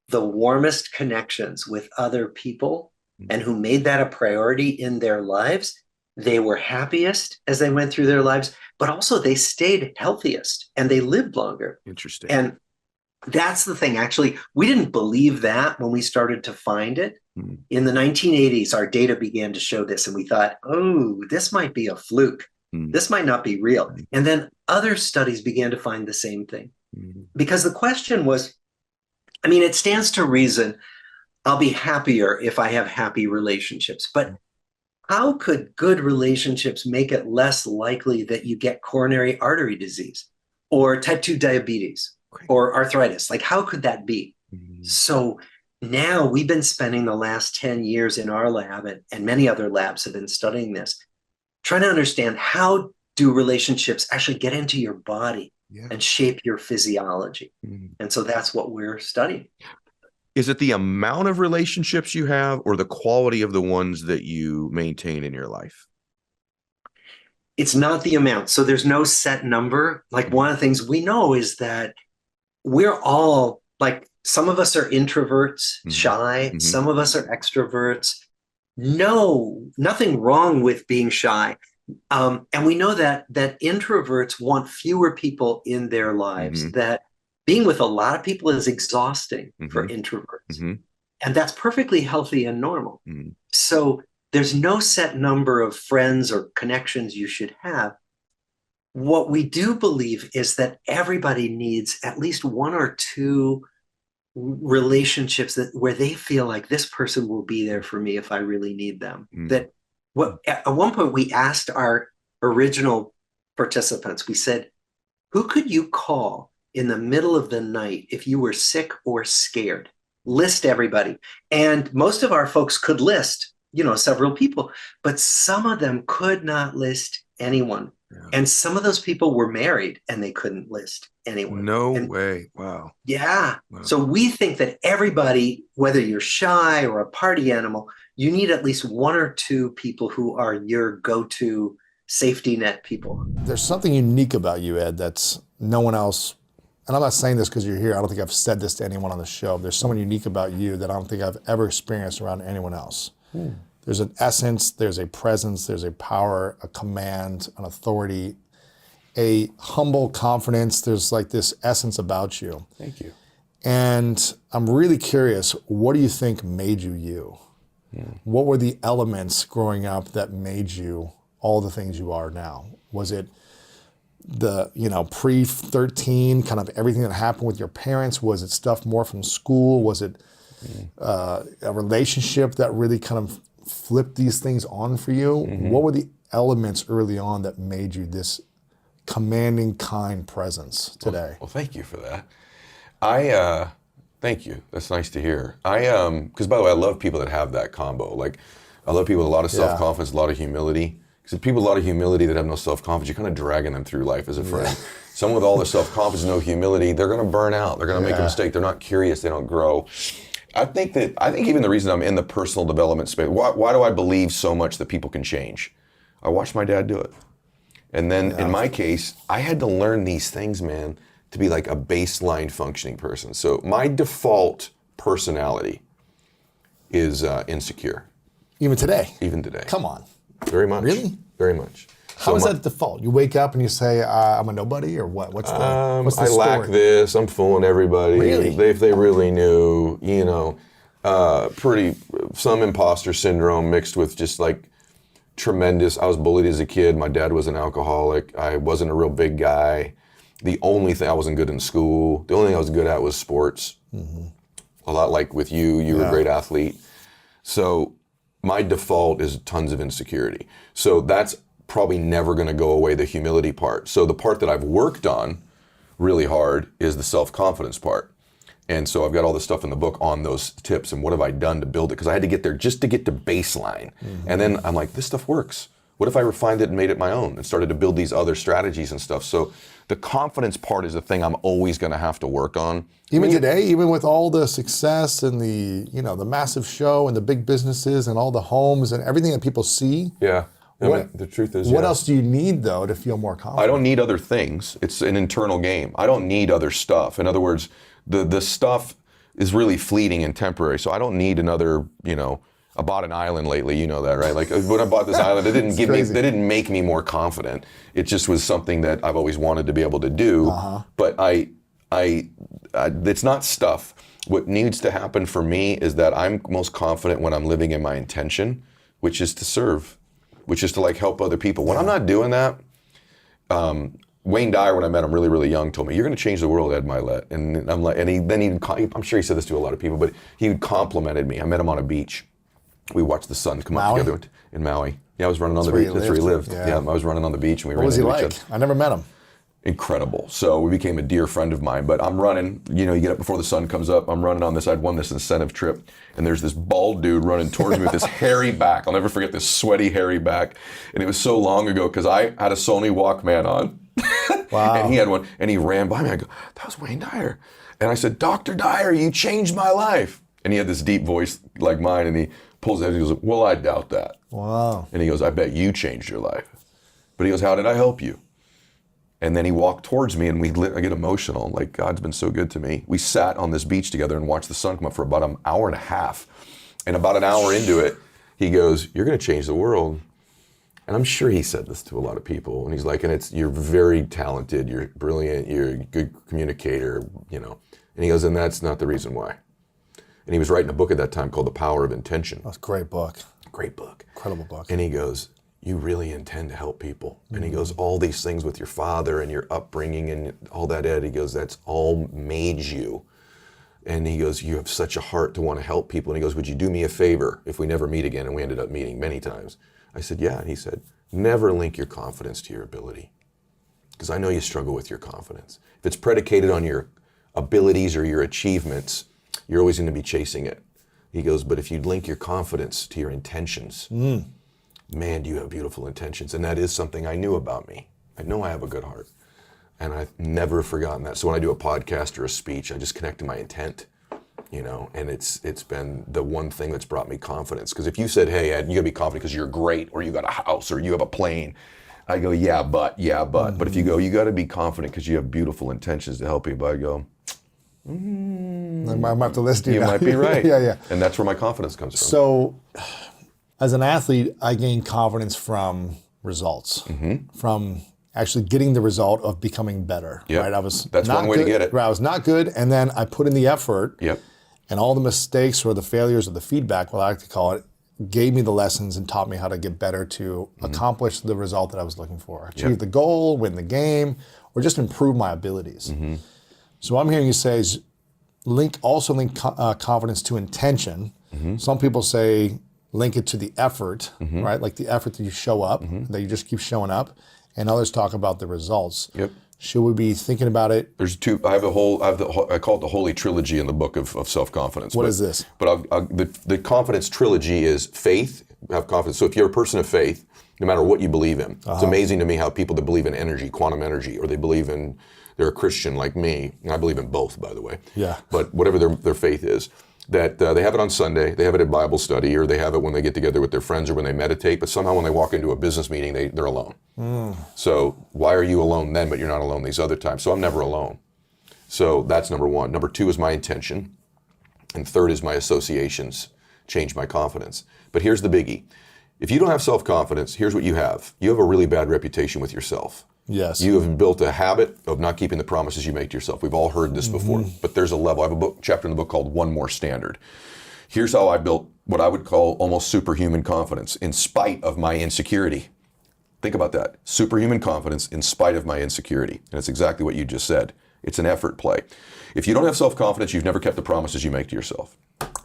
the warmest connections with other people and who made that a priority in their lives, they were happiest as they went through their lives, but also they stayed healthiest and they lived longer. Interesting. And that's the thing. Actually, we didn't believe that when we started to find it. In the 1980s, our data began to show this, and we thought, oh, this might be a fluke. This might not be real. And then other studies began to find the same thing. Because the question was, I mean, it stands to reason I'll be happier if I have happy relationships. But how could good relationships make it less likely that you get coronary artery disease or type 2 diabetes or arthritis? Like, how could that be? So now we've been spending the last 10 years in our lab, and many other labs have been studying this, trying to understand how do relationships actually get into your body and shape your physiology. And so that's what we're studying. Is it the amount of relationships you have or the quality of the ones that you maintain in your life? It's not the amount. So there's no set number. Like one of the things we know is that we're all like, some of us are introverts, shy. Some of us are extroverts. No, nothing wrong with being shy. And we know that introverts want fewer people in their lives, that being with a lot of people is exhausting for introverts. And that's perfectly healthy and normal. So there's no set number of friends or connections you should have. What we do believe is that everybody needs at least one or two relationships where they feel like this person will be there for me if I really need them. That at one point we asked our original participants, we said, who could you call in the middle of the night if you were sick or scared? List everybody. And most of our folks could list, several people, but some of them could not list anyone. Yeah. And some of those people were married and they couldn't list anyone. No way. Wow. Yeah. Wow. So we think that everybody, whether you're shy or a party animal, you need at least one or two people who are your go-to safety net people. There's something unique about you, Ed, that's no one else, and I'm not saying this because you're here, I don't think I've said this to anyone on the show. There's someone unique about you that I don't think I've ever experienced around anyone else. There's an essence, there's a presence, there's a power, a command, an authority, a humble confidence. There's like this essence about you. Thank you. And I'm really curious, what do you think made you you? What were the elements growing up that made you all the things you are now? Was it the, pre-13, kind of everything that happened with your parents? Was it stuff more from school? Was it a relationship that really kind of flipped these things on for you? What were the elements early on that made you this commanding, kind presence today? Well, thank you for that. Thank you. That's nice to hear. Because by the way, I love people that have that combo. Like, I love people with a lot of self-confidence, a lot of humility. Because people with a lot of humility that have no self-confidence, you're kind of dragging them through life as a friend. Someone with all the self-confidence, no humility, they're going to burn out. They're going to make a mistake. They're not curious. They don't grow. I think even the reason I'm in the personal development space, why do I believe so much that people can change? I watched my dad do it. And then in my case, I had to learn these things, man, to be like a baseline functioning person. So my default personality is insecure. Even today? Even today. Come on. Very much. Really? Very much. How is that default? You wake up and you say, I'm a nobody, or what? What's the I story? lack this, I'm fooling everybody. Really? If they really knew, some imposter syndrome mixed with just like tremendous, I was bullied as a kid. My dad was an alcoholic. I wasn't a real big guy. The only thing I wasn't good in school, the only thing I was good at was sports. A lot like with you were a great athlete. So my default is tons of insecurity. So that's probably never going to go away, the humility part. So the part that I've worked on really hard is the self-confidence part. And so I've got all this stuff in the book on those tips and what have I done to build it, because I had to get there just to get to baseline. And then I'm like, this stuff works. What if I refined it and made it my own and started to build these other strategies and stuff? So the confidence part is the thing I'm always going to have to work on. Even today, even with all the success and the massive show and the big businesses and all the homes and everything that people see. Yeah. The truth is, what else do you need, though, to feel more confident? I don't need other things. It's an internal game. I don't need other stuff. In other words, the stuff is really fleeting and temporary. So I don't need another, I bought an island lately, you know that, right? Like when I bought this island, they didn't make me more confident. It just was something that I've always wanted to be able to do. But it's not stuff. What needs to happen for me is that I'm most confident when I'm living in my intention, which is to serve, which is to like help other people. When I'm not doing that, Wayne Dyer, when I met him really, really young, told me, "You're going to change the world, Ed Mylett." And I'm like, I'm sure he said this to a lot of people, but he complimented me. I met him on a beach. We watched the sun come up together in Maui. Yeah, I was running on the beach. That's where he lived. Yeah, I was running on the beach and we ran into each other. What was he like? I never met him. Incredible. So we became a dear friend of mine, but I'm running, you get up before the sun comes up. I'm running on this. I'd won this incentive trip and there's this bald dude running towards me with this hairy back. I'll never forget this sweaty, hairy back. And it was so long ago because I had a Sony Walkman on. Wow. And he had one and he ran by me. I go, "That was Wayne Dyer." And I said, "Dr. Dyer, you changed my life." And he had this deep voice like mine and he pulls it and he goes, "Well, I doubt that." Wow. And he goes, "I bet you changed your life." But he goes, "How did I help you?" And then he walked towards me and I get emotional. Like, God's been so good to me. We sat on this beach together and watched the sun come up for about an hour and a half. And about an hour into it, he goes, "You're going to change the world." And I'm sure he said this to a lot of people. And he's like, you're very talented, you're brilliant, you're a good communicator, you know. And he goes, and that's not the reason why. And he was writing a book at that time called The Power of Intention. That's a great book. Great book. Incredible book. And he goes, you really intend to help people. And he goes, all these things with your father and your upbringing and all that, Ed, he goes, that's all made you. And he goes, you have such a heart to want to help people. And he goes, would you do me a favor if we never meet again? And we ended up meeting many times. I said, yeah. And he said, never link your confidence to your ability. Because I know you struggle with your confidence. If it's predicated on your abilities or your achievements, you're always going to be chasing it. He goes, but if you link your confidence to your intentions, man, do you have beautiful intentions. And that is something I knew about me. I know I have a good heart. And I've never forgotten that. So when I do a podcast or a speech, I just connect to my intent, you know, and it's been the one thing that's brought me confidence. Because if you said, hey, Ed, you gotta be confident because you're great, or you got a house, or you have a plane, I go, yeah, but. But if you go, you gotta be confident because you have beautiful intentions to help people, I go, I might have to listen to you. You might be right. Yeah. And that's where my confidence comes from. So as an athlete, I gained confidence from results, from actually getting the result of becoming better. Yep. Right? That's one way to get it. Right, I was not good, and then I put in the effort, Yep. and all the mistakes or the failures or the feedback, what I like to call it, gave me the lessons and taught me how to get better to accomplish the result that I was looking for. Achieve the goal, win the game, or just improve my abilities. So what I'm hearing you say is link confidence to intention. Some people say link it to the effort, right? Like the effort that you show up, that you just keep showing up. And others talk about the results. Yep. Should we be thinking about it? There's two. I call it the Holy Trilogy in the book of self-confidence. What is this? But the confidence trilogy is faith, have confidence. So if you're a person of faith, no matter what you believe in, it's amazing to me how people that believe in energy, quantum energy, or they're a Christian like me, and I believe in both, by the way. Yeah. But whatever their faith is, that they have it on Sunday, they have it at Bible study, or they have it when they get together with their friends or when they meditate, but somehow when they walk into a business meeting, they're alone. So why are you alone then, but you're not alone these other times? So I'm never alone. So that's number one. Number two is my intention. And third is my associations change my confidence. But here's the biggie. If you don't have self-confidence, here's what you have. You have a really bad reputation with yourself. Yes. You have built a habit of not keeping the promises you make to yourself. We've all heard this before, but there's a level. I have a chapter in the book called One More Standard. Here's how I built what I would call almost superhuman confidence in spite of my insecurity. Think about that. Superhuman confidence in spite of my insecurity. And it's exactly what you just said. It's an effort play. If you don't have self-confidence, you've never kept the promises you make to yourself.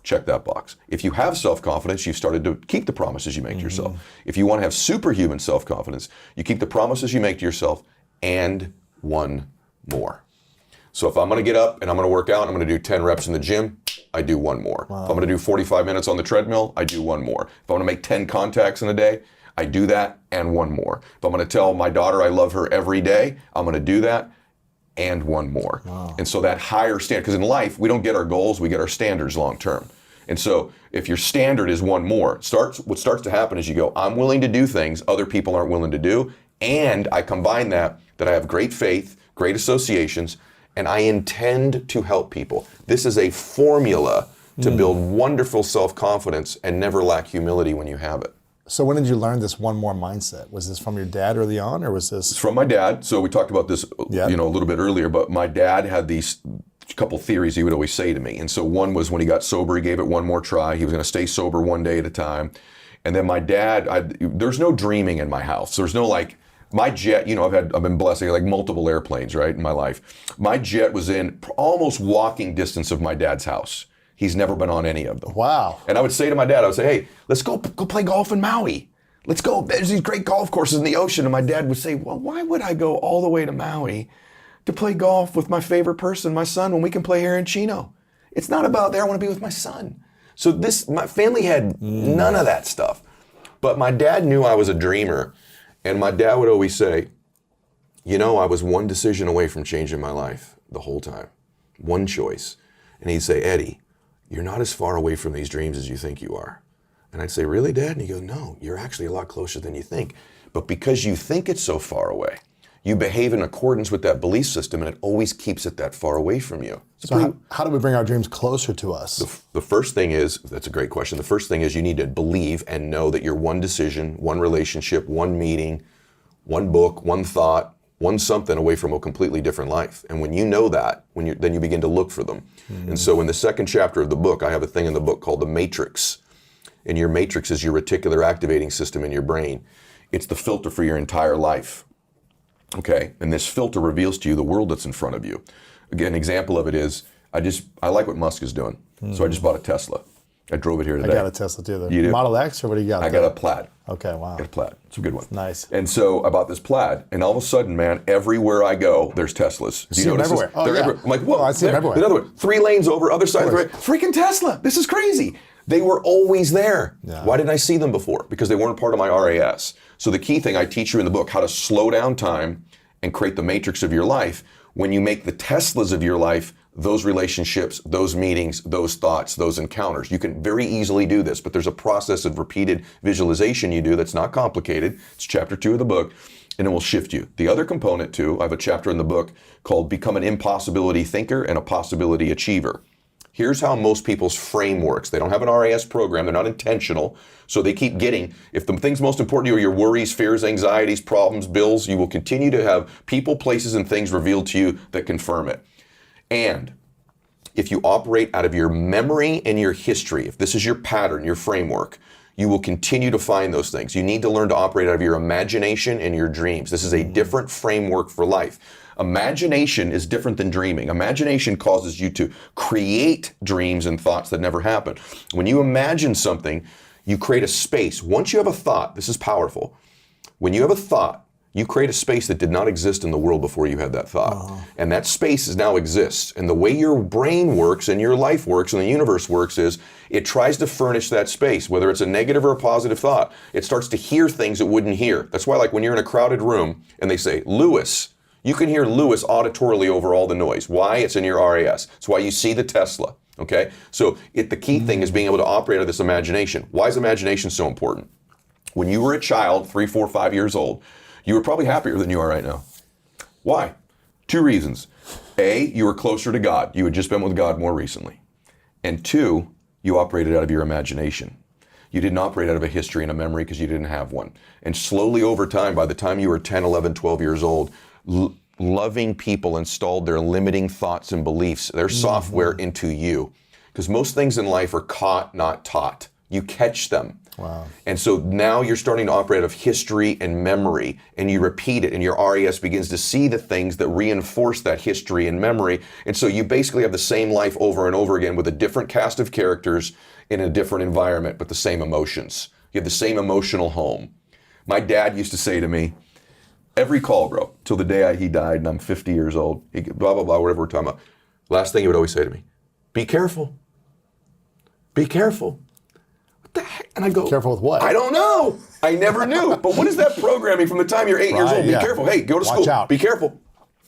Check that box. If you have self-confidence, you've started to keep the promises you make to yourself. If you want to have superhuman self-confidence, you keep the promises you make to yourself and one more. So if I'm going to get up and I'm going to work out, I'm going to do 10 reps in the gym, I do one more. Wow. If I'm going to do 45 minutes on the treadmill, I do one more. If I want to make 10 contacts in a day, I do that and one more. If I'm going to tell my daughter I love her every day, I'm going to do that and one more. Wow. And so that higher standard, because in life, we don't get our goals, we get our standards long term. And so if your standard is one more, what starts to happen is you go, I'm willing to do things other people aren't willing to do. And I combine that I have great faith, great associations, and I intend to help people. This is a formula to build wonderful self-confidence and never lack humility when you have it. So when did you learn this one more mindset? Was this from your dad early on, or was this? It's from my dad. So we talked about this, a little bit earlier, but my dad had these couple theories he would always say to me. And so one was when he got sober, he gave it one more try. He was going to stay sober one day at a time. And then my dad, there's no dreaming in my house. There's no my jet, I've been blessed, like multiple airplanes, right, in my life. My jet was in almost walking distance of my dad's house. He's never been on any of them. Wow. And I would say to my dad, hey, let's go play golf in Maui. Let's go, there's these great golf courses in the ocean. And my dad would say, well, why would I go all the way to Maui to play golf with my favorite person, my son, when we can play here in Chino? It's not about there, I want to be with my son. So my family had none of that stuff. But my dad knew I was a dreamer. And my dad would always say, I was one decision away from changing my life the whole time. One choice. And he'd say, Eddie, you're not as far away from these dreams as you think you are. And I'd say, really, Dad? And he'd go, no, you're actually a lot closer than you think. But because you think it's so far away, you behave in accordance with that belief system, and it always keeps it that far away from you. So how do we bring our dreams closer to us? The first thing is, that's a great question. The first thing is you need to believe and know that you're one decision, one relationship, one meeting, one book, one thought, one something away from a completely different life. And when you know that, then you begin to look for them. And so in the second chapter of the book, I have a thing in the book called the matrix. And your matrix is your reticular activating system in your brain. It's the filter for your entire life. Okay, and this filter reveals to you the world that's in front of you. Again, an example of it is, I like what Musk is doing. So I just bought a Tesla. I drove it here today. I got a Tesla too. You do? Model X, or what do you got? I got a Plaid. Okay, wow. I got a Plaid. It's a good one. Nice. And so I bought this Plaid, and all of a sudden, man, everywhere I go, there's Teslas. You see them everywhere. Oh, They're yeah. everywhere. I'm like, whoa, I see them everywhere. Another one, 3 lanes over, other side of the road. Freaking Tesla. This is crazy. They were always there. Yeah. Why didn't I see them before? Because they weren't part of my RAS. So the key thing I teach you in the book, how to slow down time and create the matrix of your life. When you make the Teslas of your life, those relationships, those meetings, those thoughts, those encounters, you can very easily do this, but there's a process of repeated visualization you do that's not complicated. It's chapter 2 of the book, and it will shift you. The other component too, I have a chapter in the book called Become an Impossibility Thinker and a Possibility Achiever. Here's how most people's frame works. They don't have an RAS program, they're not intentional, so they keep getting, if the things most important to you are your worries, fears, anxieties, problems, bills, you will continue to have people, places, and things revealed to you that confirm it. And if you operate out of your memory and your history, if this is your pattern, your framework, you will continue to find those things. You need to learn to operate out of your imagination and your dreams. This is a different framework for life. Imagination is different than dreaming. Imagination causes you to create dreams and thoughts that never happen. When you imagine something, you create a space. Once you have a thought, this is powerful. When you have a thought, you create a space that did not exist in the world before you had that thought. And that space now exists. And the way your brain works and your life works and the universe works is it tries to furnish that space, whether it's a negative or a positive thought. It starts to hear things it wouldn't hear. That's why, like, when you're in a crowded room and they say, Lewis, you can hear Lewis auditorily over all the noise. Why? It's in your RAS. It's why you see the Tesla, okay? So the key thing is being able to operate out of this imagination. Why is imagination so important? When you were a child, 3, 4, 5 years old, you were probably happier than you are right now. Why? 2 reasons. A, you were closer to God. You had just been with God more recently. And 2, you operated out of your imagination. You didn't operate out of a history and a memory because you didn't have one. And slowly over time, by the time you were 10, 11, 12 years old, loving people installed their limiting thoughts and beliefs, their software into you. Because most things in life are caught, not taught. You catch them. Wow. And so now you're starting to operate out of history and memory, and you repeat it, and your RAS begins to see the things that reinforce that history and memory. And so you basically have the same life over and over again with a different cast of characters in a different environment, but the same emotions. You have the same emotional home. My dad used to say to me, every call, bro, till the day he died, and I'm 50 years old, blah, blah, blah, whatever we're talking about. Last thing he would always say to me, be careful. Be careful. What the heck? And I go, careful with what? I don't know. I never knew. But what is that programming from the time you're 8 years old? Be careful. Hey, go to school. Watch out. Be careful.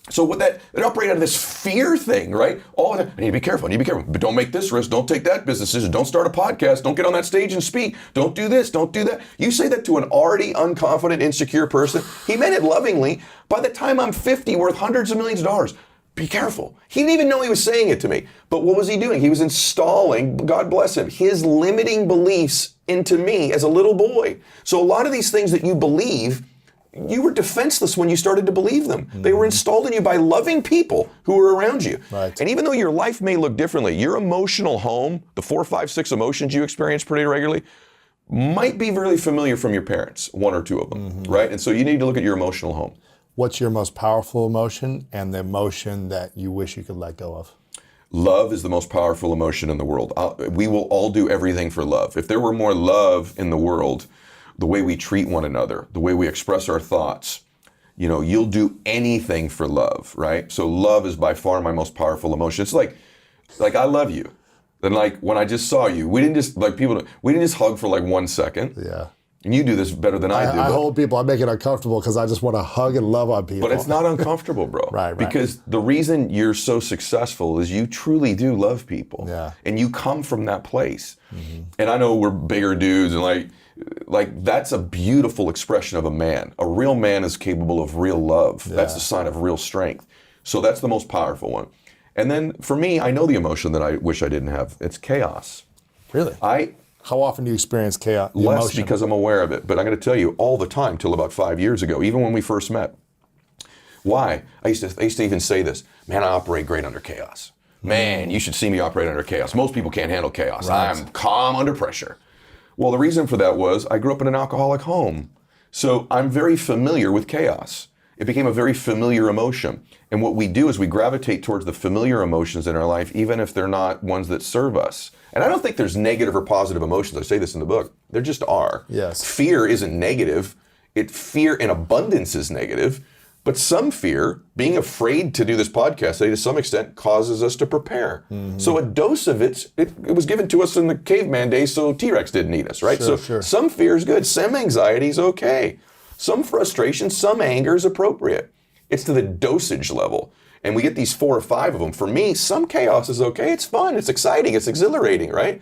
So what it operated out of this fear thing, right? All that, I need to be careful. I need to be careful. But don't make this risk. Don't take that business decision. Don't start a podcast. Don't get on that stage and speak. Don't do this. Don't do that. You say that to an already unconfident, insecure person. He meant it lovingly. By the time I'm 50, worth hundreds of millions of dollars, be careful. He didn't even know he was saying it to me. But what was he doing? He was installing, God bless him, his limiting beliefs into me as a little boy. So a lot of these things that you believe, you were defenseless when you started to believe them. They were installed in you by loving people who were around you. Right. And even though your life may look differently, your emotional home, the 4, 5, 6 emotions you experience pretty regularly, might be really familiar from your parents, 1 or 2 of them, right? And so you need to look at your emotional home. What's your most powerful emotion and the emotion that you wish you could let go of? Love is the most powerful emotion in the world. We will all do everything for love. If there were more love in the world, the way we treat one another, the way we express our thoughts, you'll do anything for love, right? So love is by far my most powerful emotion. It's like I love you. And like when I just saw you, we didn't just hug for like 1 second. Yeah. And you do this better than I do. I hold people, I make it uncomfortable because I just want to hug and love on people. But it's not uncomfortable, bro. Right. Because the reason you're so successful is you truly do love people. Yeah. And you come from that place. And I know we're bigger dudes and like, like that's a beautiful expression of a man. A real man is capable of real love. Yeah. That's a sign of real strength. So that's the most powerful one. And then for me, I know the emotion that I wish I didn't have. It's chaos. Really? How often do you experience chaos? Less emotion? Because I'm aware of it. But I'm going to tell you all the time till about 5 years ago, even when we first met. Why? I used to even say this, man, I operate great under chaos. Man, you should see me operate under chaos. Most people can't handle chaos. Right. I'm calm under pressure. Well, the reason for that was I grew up in an alcoholic home. So I'm very familiar with chaos. It became a very familiar emotion. And what we do is we gravitate towards the familiar emotions in our life, even if they're not ones that serve us. And I don't think there's negative or positive emotions. I say this in the book. There just are. Yes. Fear isn't negative. Fear in abundance is negative. But some fear, being afraid to do this podcast today to some extent, causes us to prepare. Mm-hmm. So a dose of it was given to us in the caveman days so T-Rex didn't eat us, right? Sure. Some fear is good. Some anxiety is okay. Some frustration, some anger is appropriate. It's to the dosage level. And we get these 4 or 5 of them. For me, some chaos is okay. It's fun. It's exciting. It's exhilarating, right?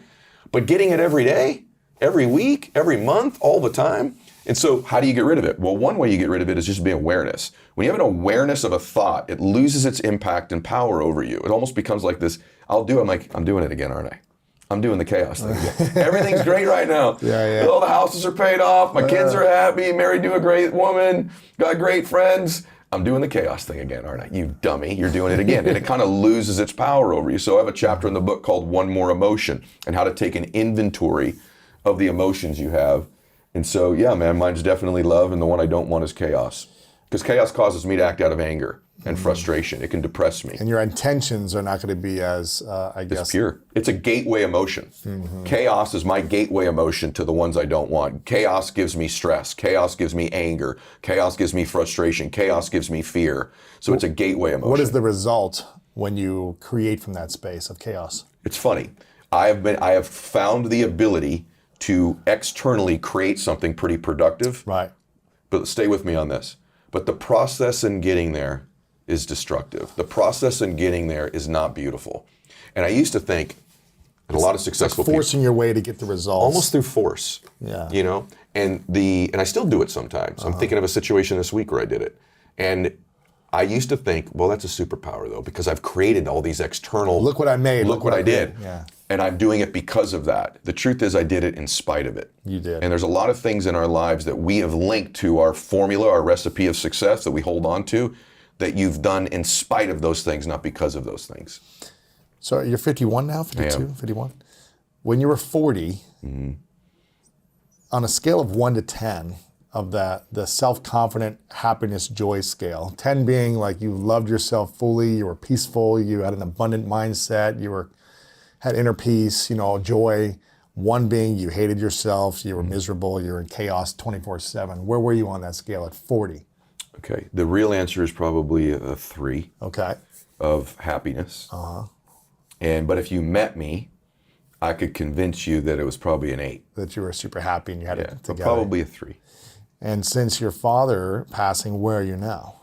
But getting it every day, every week, every month, all the time. And so how do you get rid of it? Well, one way you get rid of it is just be awareness. When you have an awareness of a thought, it loses its impact and power over you. It almost becomes like this, I'm doing it again, aren't I? I'm doing the chaos thing again. Everything's great right now. Yeah. All the houses are paid off. My kids are happy, married to a great woman, got great friends. I'm doing the chaos thing again, aren't I? You dummy, you're doing it again. And it kind of loses its power over you. So I have a chapter in the book called One More Emotion and how to take an inventory of the emotions you have. And so, yeah, man, mine's definitely love, and the one I don't want is chaos. Because chaos causes me to act out of anger and frustration. It can depress me. And your intentions are not going to be as, It's pure. It's a gateway emotion. Mm-hmm. Chaos is my gateway emotion to the ones I don't want. Chaos gives me stress. Chaos gives me anger. Chaos gives me frustration. Chaos gives me fear. So it's a gateway emotion. What is the result when you create from that space of chaos? It's funny. I have found the ability to externally create something pretty productive. Right. But stay with me on this. But the process in getting there is destructive. The process in getting there is not beautiful. And I used to think, and a lot of successful people, forcing your way to get the results. Almost through force. Yeah. You know? And I still do it sometimes. I'm thinking of a situation this week where I did it. And I used to think, well, that's a superpower though, because I've created all these external. Look what I made. Look what I did. Yeah. And I'm doing it because of that. The truth is I did it in spite of it. You did. And there's a lot of things in our lives that we have linked to our formula, our recipe of success that we hold on to, that you've done in spite of those things, not because of those things. So you're 51 now, 52, 51? When you were 40, on a scale of 1 to 10, of the self-confident happiness joy scale, 10 being like you loved yourself fully, you were peaceful, you had an abundant mindset, had inner peace, joy. 1 being you hated yourself, you were miserable, you're in chaos 24/7. Where were you on that scale at 40? Okay, the real answer is probably a 3. Okay. Of happiness. But if you met me, I could convince you that it was probably an 8. That you were super happy and you had it together. Probably a 3. And since your father passing, where are you now?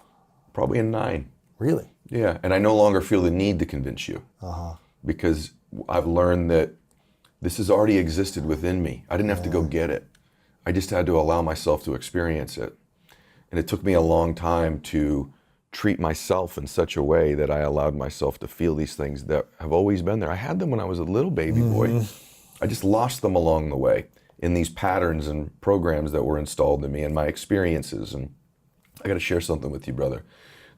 Probably a 9. Really? Yeah, and I no longer feel the need to convince you. Because I've learned that this has already existed within me. I didn't have to go get it. I just had to allow myself to experience it. And it took me a long time to treat myself in such a way that I allowed myself to feel these things that have always been there. I had them when I was a little baby boy. I just lost them along the way in these patterns and programs that were installed in me and my experiences. And I got to share something with you, brother,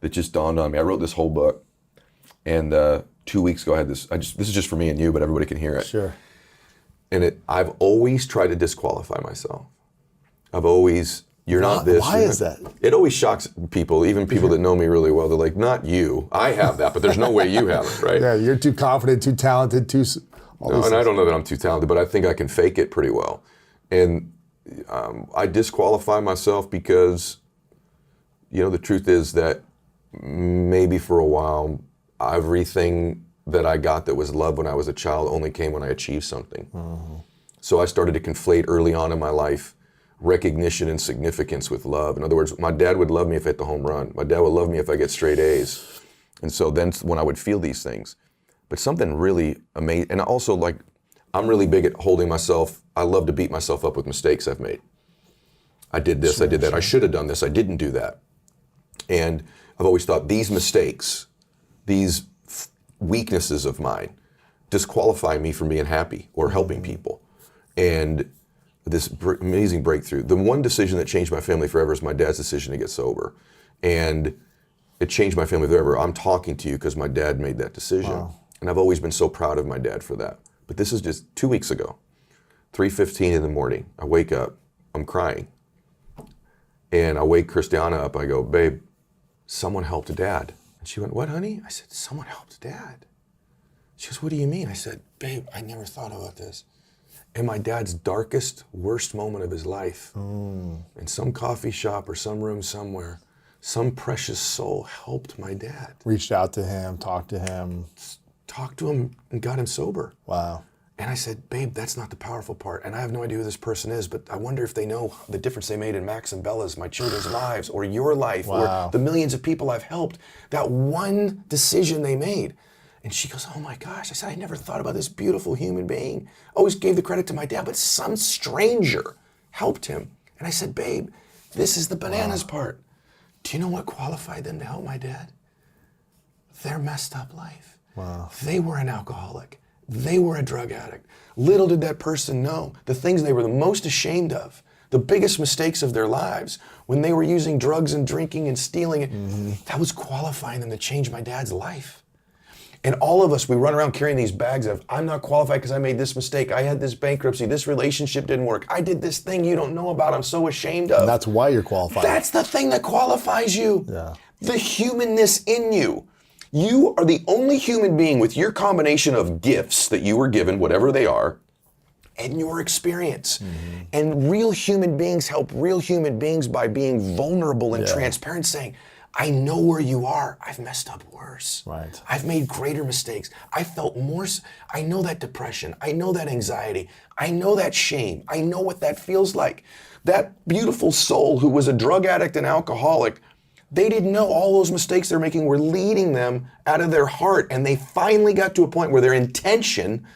that just dawned on me. I wrote this whole book, and 2 weeks ago I had this. This is just for me and you, but everybody can hear it. Sure. And I've always tried to disqualify myself. You're not this. Why is that? It always shocks people, even people that know me really well. They're like, not you. I have that, but there's no way you have it, right? Yeah, you're too confident, too talented, and I don't know that I'm too talented, but I think I can fake it pretty well. And I disqualify myself because, the truth is that maybe for a while, everything that I got that was love when I was a child only came when I achieved something. So I started to conflate early on in my life recognition and significance with love. In other words, my dad would love me if I hit the home run. My dad would love me if I get straight A's. And so then when I would feel these things. But something really amazing, and also I'm really big at holding myself, I love to beat myself up with mistakes I've made. I did this, I did that. I should have done this, I didn't do that. And I've always thought these mistakes, these weaknesses of mine, disqualify me from being happy or helping people. And this amazing breakthrough. The one decision that changed my family forever is my dad's decision to get sober. And it changed my family forever. I'm talking to you because my dad made that decision. Wow. And I've always been so proud of my dad for that. But this is just 2 weeks ago, 3:15 in the morning. I wake up, I'm crying. And I wake Christiana up, I go, babe, someone helped Dad. And she went, what, honey? I said, someone helped Dad. She goes, what do you mean? I said, babe, I never thought about this. In my dad's darkest, worst moment of his life, in some coffee shop or some room somewhere, some precious soul helped my dad. Reached out to him, talked to him. Talked to him and got him sober. Wow. And I said, babe, that's not the powerful part. And I have no idea who this person is, but I wonder if they know the difference they made in Max and Bella's, my children's lives, or your life, or the millions of people I've helped. That one decision they made. And she goes, oh my gosh. I said, I never thought about this beautiful human being. Always gave the credit to my dad, but some stranger helped him. And I said, babe, this is the bananas part. Do you know what qualified them to help my dad? Their messed up life. Wow. They were an alcoholic. They were a drug addict. Little did that person know the things they were the most ashamed of, the biggest mistakes of their lives, when they were using drugs and drinking and stealing, that was qualifying them to change my dad's life. And all of us, we run around carrying these bags of, I'm not qualified because I made this mistake. I had this bankruptcy. This relationship didn't work. I did this thing you don't know about. I'm so ashamed of. And that's why you're qualified. That's the thing that qualifies you. Yeah. The humanness in you. You are the only human being with your combination of gifts that you were given, whatever they are, and your experience. And real human beings help real human beings by being vulnerable and transparent, saying, I know where you are. I've messed up worse. Right. I've made greater mistakes. I felt more, I know that depression. I know that anxiety. I know that shame. I know what that feels like. That beautiful soul who was a drug addict and alcoholic, they didn't know all those mistakes they're making were leading them out of their heart. And they finally got to a point where their intention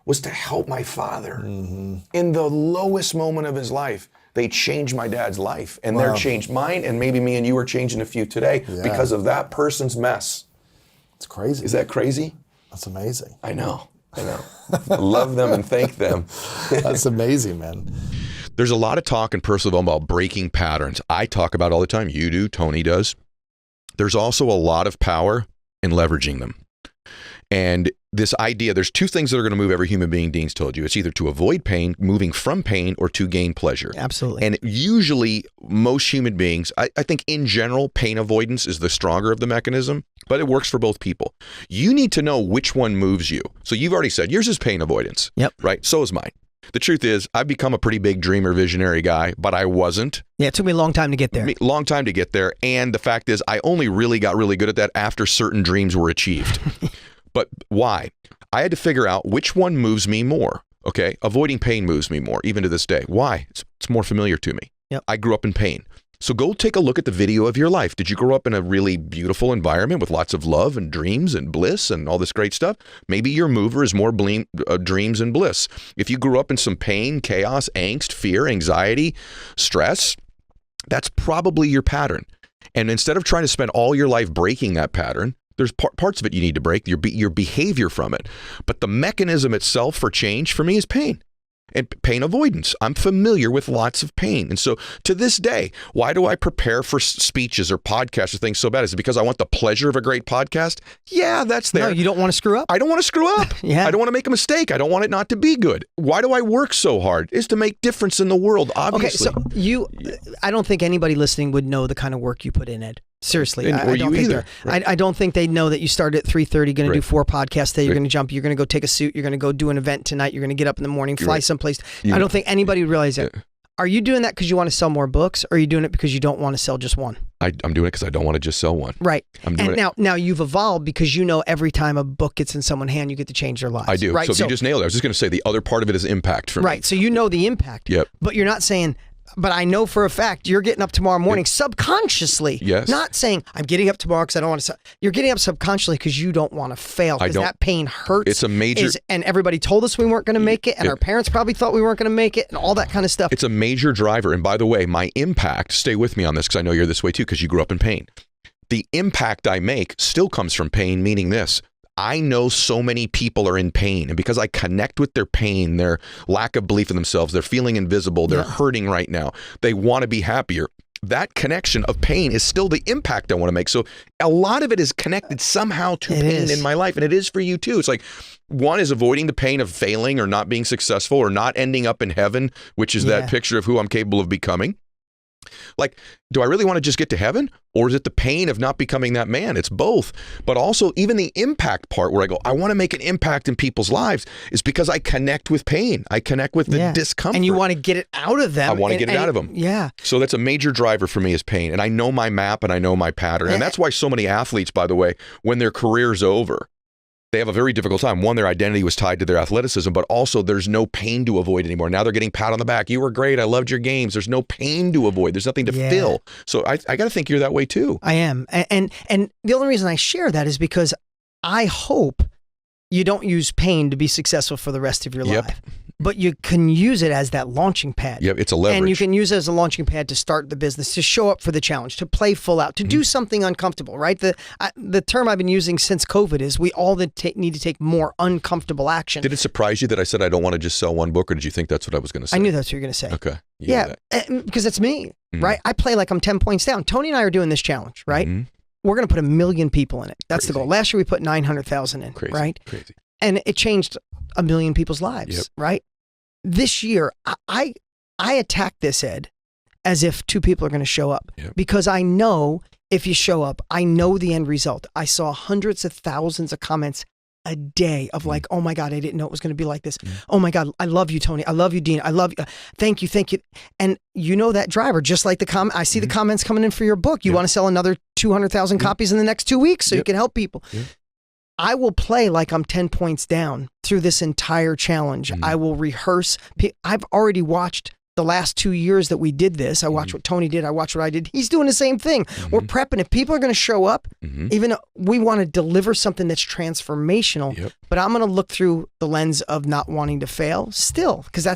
was to help my father in the lowest moment of his life. They changed my dad's life, and they're changed mine, and maybe me and you are changing a few today because of that person's mess. It's crazy. Is that crazy? That's amazing. I know. I love them and thank them. That's amazing, man. There's a lot of talk in personal development about breaking patterns. I talk about it all the time. You do. Tony does. There's also a lot of power in leveraging them. And this idea, there's two things that are going to move every human being, Dean's told you. It's either to avoid pain, moving from pain, or to gain pleasure. Absolutely. And usually, most human beings, I think in general, pain avoidance is the stronger of the mechanism, but it works for both people. You need to know which one moves you. So you've already said, yours is pain avoidance. Yep. Right? So is mine. The truth is, I've become a pretty big dreamer, visionary guy, but I wasn't. Yeah, it took me a long time to get there. Long time to get there. And the fact is, I only really got really good at that after certain dreams were achieved. But why? I had to figure out which one moves me more. Okay, avoiding pain moves me more, even to this day. Why? It's more familiar to me. Yep. I grew up in pain. So go take a look at the video of your life. Did you grow up in a really beautiful environment with lots of love and dreams and bliss and all this great stuff? Maybe your mover is more dreams and bliss. If you grew up in some pain, chaos, angst, fear, anxiety, stress, that's probably your pattern. And instead of trying to spend all your life breaking that pattern, there's parts of it you need to break, your behavior from it. But the mechanism itself for change for me is pain. And pain avoidance. I'm familiar with lots of pain. And so to this day, why do I prepare for speeches or podcasts or things so bad? Is it because I want the pleasure of a great podcast? Yeah, that's there. No, you don't want to screw up? I don't want to screw up. Yeah. I don't want to make a mistake. I don't want it not to be good. Why do I work so hard? Is to make difference in the world, obviously. Okay, so I don't think anybody listening would know the kind of work you put in, Ed. Seriously, I don't think either. Right. I don't think they know that you started at 3:30, going to do 4 podcasts today. You're going to jump. You're going to go take a suit. You're going to go do an event tonight. You're going to get up in the morning, fly someplace. I don't think anybody would realize that. Are you doing that because you want to sell more books, or are you doing it because you don't want to sell just one? I'm doing it because I don't want to just sell one. Right. I'm doing it. Now you've evolved because you know every time a book gets in someone's hand, you get to change their lives. I do. Right? So you just nailed it. I was just going to say the other part of it is impact for me. Right. So you know the impact. Yep. But you're not saying, but I know for a fact you're getting up tomorrow morning subconsciously. Yes. Not saying I'm getting up tomorrow because I don't want to. You're getting up subconsciously because you don't want to fail, because that pain hurts. It's a major. And everybody told us we weren't going to make it, and our parents probably thought we weren't going to make it, and all that kind of stuff. It's a major driver. And by the way, my impact, stay with me on this because I know you're this way too, because you grew up in pain. The impact I make still comes from pain, meaning this. I know so many people are in pain, and because I connect with their pain, their lack of belief in themselves, they're feeling invisible, they're hurting right now, they want to be happier. That connection of pain is still the impact I want to make. So a lot of it is connected somehow to pain in my life, and it is for you too. It's like one is avoiding the pain of failing or not being successful or not ending up in heaven, which is that picture of who I'm capable of becoming. Like, do I really want to just get to heaven, or is it the pain of not becoming that man? It's both. But also even the impact part where I go, I want to make an impact in people's lives, is because I connect with pain. I connect with the discomfort. And you want to get it out of them. I want to get it out of them. Yeah. So that's a major driver for me is pain. And I know my map and I know my pattern. And that's why so many athletes, by the way, when their career's over, they have a very difficult time. One, their identity was tied to their athleticism, but also there's no pain to avoid anymore. Now they're getting pat on the back. You were great. I loved your games. There's no pain to avoid. There's nothing to fill. So I got to think you're that way too. I am. And the only reason I share that is because I hope you don't use pain to be successful for the rest of your life. But you can use it as that launching pad. Yep, it's a leverage. And you can use it as a launching pad to start the business, to show up for the challenge, to play full out, to do something uncomfortable, right? The term I've been using since COVID is we all need to take more uncomfortable action. Did it surprise you that I said I don't want to just sell one book, or did you think that's what I was going to say? I knew that's what you were going to say. Okay. Yeah, because it's me, right? I play like I'm 10 points down. Tony and I are doing this challenge, right? We're going to put 1 million people in it. That's the goal. Last year we put 900,000 in, right? Crazy. And it changed 1 million people's lives, right? This year, I attack this, Ed, as if 2 people are going to show up, because I know if you show up, I know the end result. I saw hundreds of thousands of comments a day of like, oh my God, I didn't know it was going to be like this. Oh my God, I love you, Tony. I love you, Dean. I love you. Thank you. And you know that driver, just like the I see the comments coming in for your book. You want to sell another 200,000 copies in the next 2 weeks so you can help people. I will play like I'm 10 points down through this entire challenge. I will rehearse. I've already watched the last 2 years that we did this. I watched what Tony did. I watched what I did. He's doing the same thing. We're prepping. If people are going to show up, even though we want to deliver something that's transformational, but I'm going to look through the lens of not wanting to fail still, because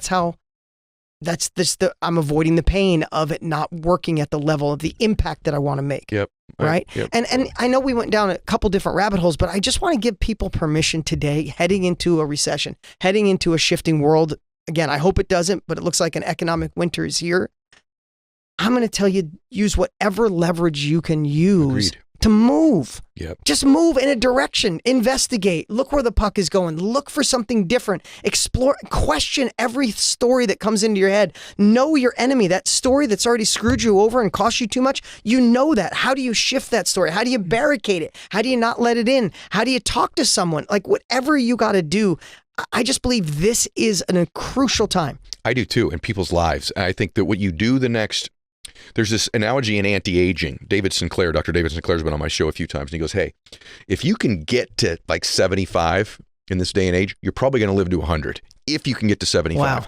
I'm avoiding the pain of it not working at the level of the impact that I want to make. Right. And I know we went down a couple different rabbit holes, but I just want to give people permission today, heading into a recession, heading into a shifting world. Again, I hope it doesn't, but it looks like an economic winter is here. I'm going to tell you, use whatever leverage you can use to move. Just move in a direction, investigate, look where the puck is going, look for something different, explore, question every story that comes into your head. Know your enemy, that story that's already screwed you over and cost you too much. You know that. How do you shift that story? How do you barricade it? How do you not let it in? How do you talk to someone? Like, whatever you got to do. I just believe this is a crucial time. I do too, in people's lives. I think that what you do there's this analogy in anti-aging. Dr. David Sinclair's been on my show a few times, and he goes, hey, if you can get to like 75 in this day and age, you're probably going to live to 100 if you can get to 75. Wow.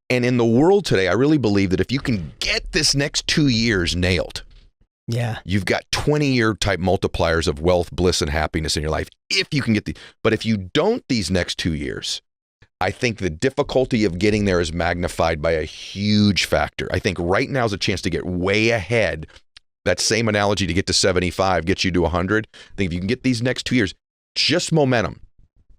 And in the world today, I really believe that if you can get this next 2 years nailed, you've got 20-year type multipliers of wealth, bliss, and happiness in your life. If you can get but if you don't these next 2 years, I think the difficulty of getting there is magnified by a huge factor. I think right now is a chance to get way ahead. That same analogy to get to 75 gets you to 100. I think if you can get these next 2 years, just momentum.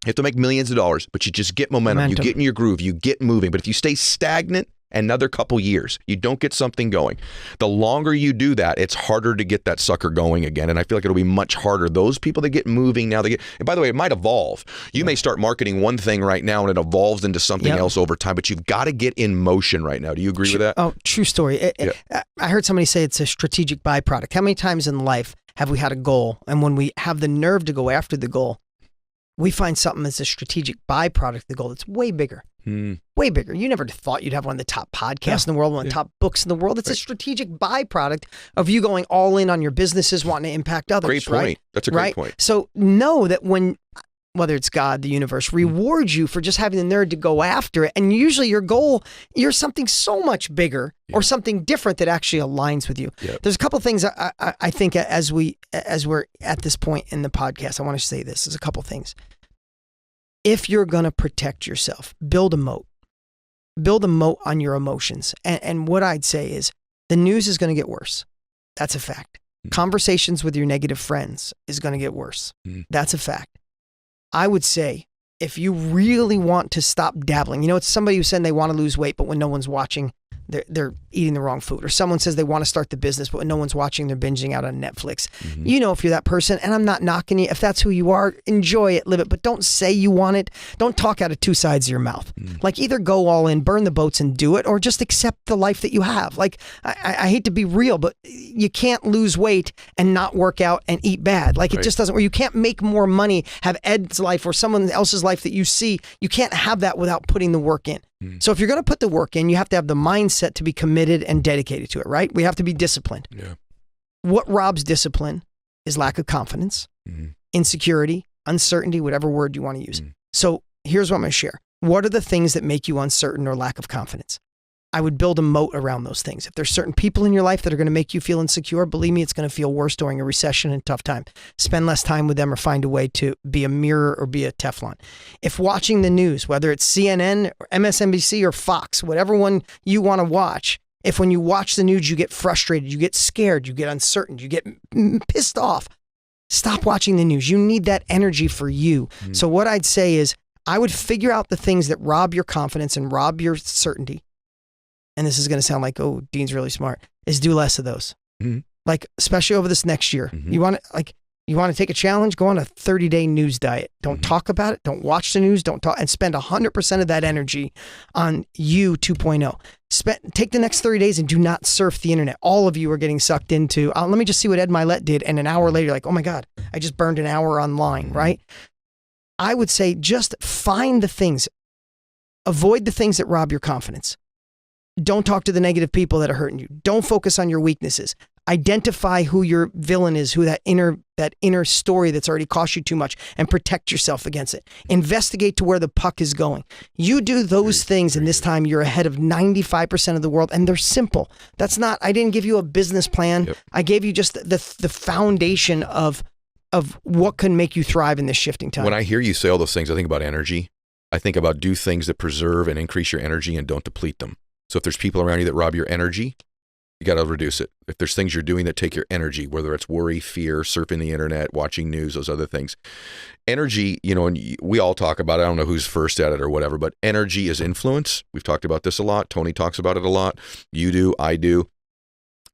You have to make millions of dollars, but you just get momentum. You get in your groove. You get moving. But if you stay stagnant, another couple years, you don't get something going. The longer you do that, it's harder to get that sucker going again. And I feel like it'll be much harder. Those people that get moving now, and by the way, it might evolve. You may start marketing one thing right now and it evolves into something else over time, but you've got to get in motion right now. Do you agree with that? Oh, true story. I heard somebody say it's a strategic byproduct. How many times in life have we had a goal, and when we have the nerve to go after the goal, we find something that's a strategic byproduct of the goal that's way bigger. Way bigger. You never thought you'd have one of the top podcasts in the world, one of the top books in the world. It's a strategic byproduct of you going all in on your businesses, wanting to impact others. Great point. That's a great point. So know that when whether it's God, the universe, rewards you for just having the nerve to go after it. And usually your goal, you're something so much bigger or something different that actually aligns with you. Yep. There's a couple of things I think as we're at this point in the podcast, I want to say this. There's a couple of things. If you're going to protect yourself, build a moat. Build a moat on your emotions. And what I'd say is the news is going to get worse. That's a fact. Conversations with your negative friends is going to get worse. That's a fact. I would say if you really want to stop dabbling, it's somebody who said they want to lose weight, but when no one's watching, they're eating the wrong food. Or someone says they want to start the business, but when no one's watching, they're binging out on Netflix. If you're that person, and I'm not knocking you. If that's who you are, enjoy it, live it, but don't say you want it. Don't talk out of two sides of your mouth. Like either go all in, burn the boats and do it, or just accept the life that you have. Like I hate to be real, but you can't lose weight and not work out and eat bad. Like it just doesn't work. You can't make more money, have Ed's life or someone else's life that you see. You can't have that without putting the work in. So if you're going to put the work in, you have to have the mindset to be committed and dedicated to it, right? We have to be disciplined. Yeah. What robs discipline is lack of confidence, insecurity, uncertainty, whatever word you want to use. So here's what I'm going to share. What are the things that make you uncertain or lack of confidence? I would build a moat around those things. If there's certain people in your life that are going to make you feel insecure, believe me, it's going to feel worse during a recession and tough time. Spend less time with them or find a way to be a mirror or be a Teflon. If watching the news, whether it's CNN or MSNBC or Fox, whatever one you want to watch, if when you watch the news, you get frustrated, you get scared, you get uncertain, you get pissed off, stop watching the news. You need that energy for you. So what I'd say is I would figure out the things that rob your confidence and rob your certainty. And this is going to sound like, oh, Dean's really smart, is do less of those. Like, especially over this next year. You want to take a challenge, go on a 30-day news diet. Don't talk about it. Don't watch the news. Don't talk, and spend 100% of that energy on you 2.0. Take the next 30 days and do not surf the internet. All of you are getting sucked into, let me just see what Ed Mylett did. And an hour later, you're like, oh my God, I just burned an hour online, right? I would say just find the things, avoid the things that rob your confidence. Don't talk to the negative people that are hurting you. Don't focus on your weaknesses. Identify who your villain is, who that inner story that's already cost you too much, and protect yourself against it. Investigate to where the puck is going. You do those things, and this time you're ahead of 95% of the world, and they're simple. I didn't give you a business plan. Yep. I gave you just the foundation of what can make you thrive in this shifting time. When I hear you say all those things, I think about energy. I think about do things that preserve and increase your energy and don't deplete them. So if there's people around you that rob your energy, you got to reduce it. If there's things you're doing that take your energy, whether it's worry, fear, surfing the internet, watching news, those other things. Energy, and we all talk about it. I don't know who's first at it or whatever, but energy is influence. We've talked about this a lot. Tony talks about it a lot. You do, I do.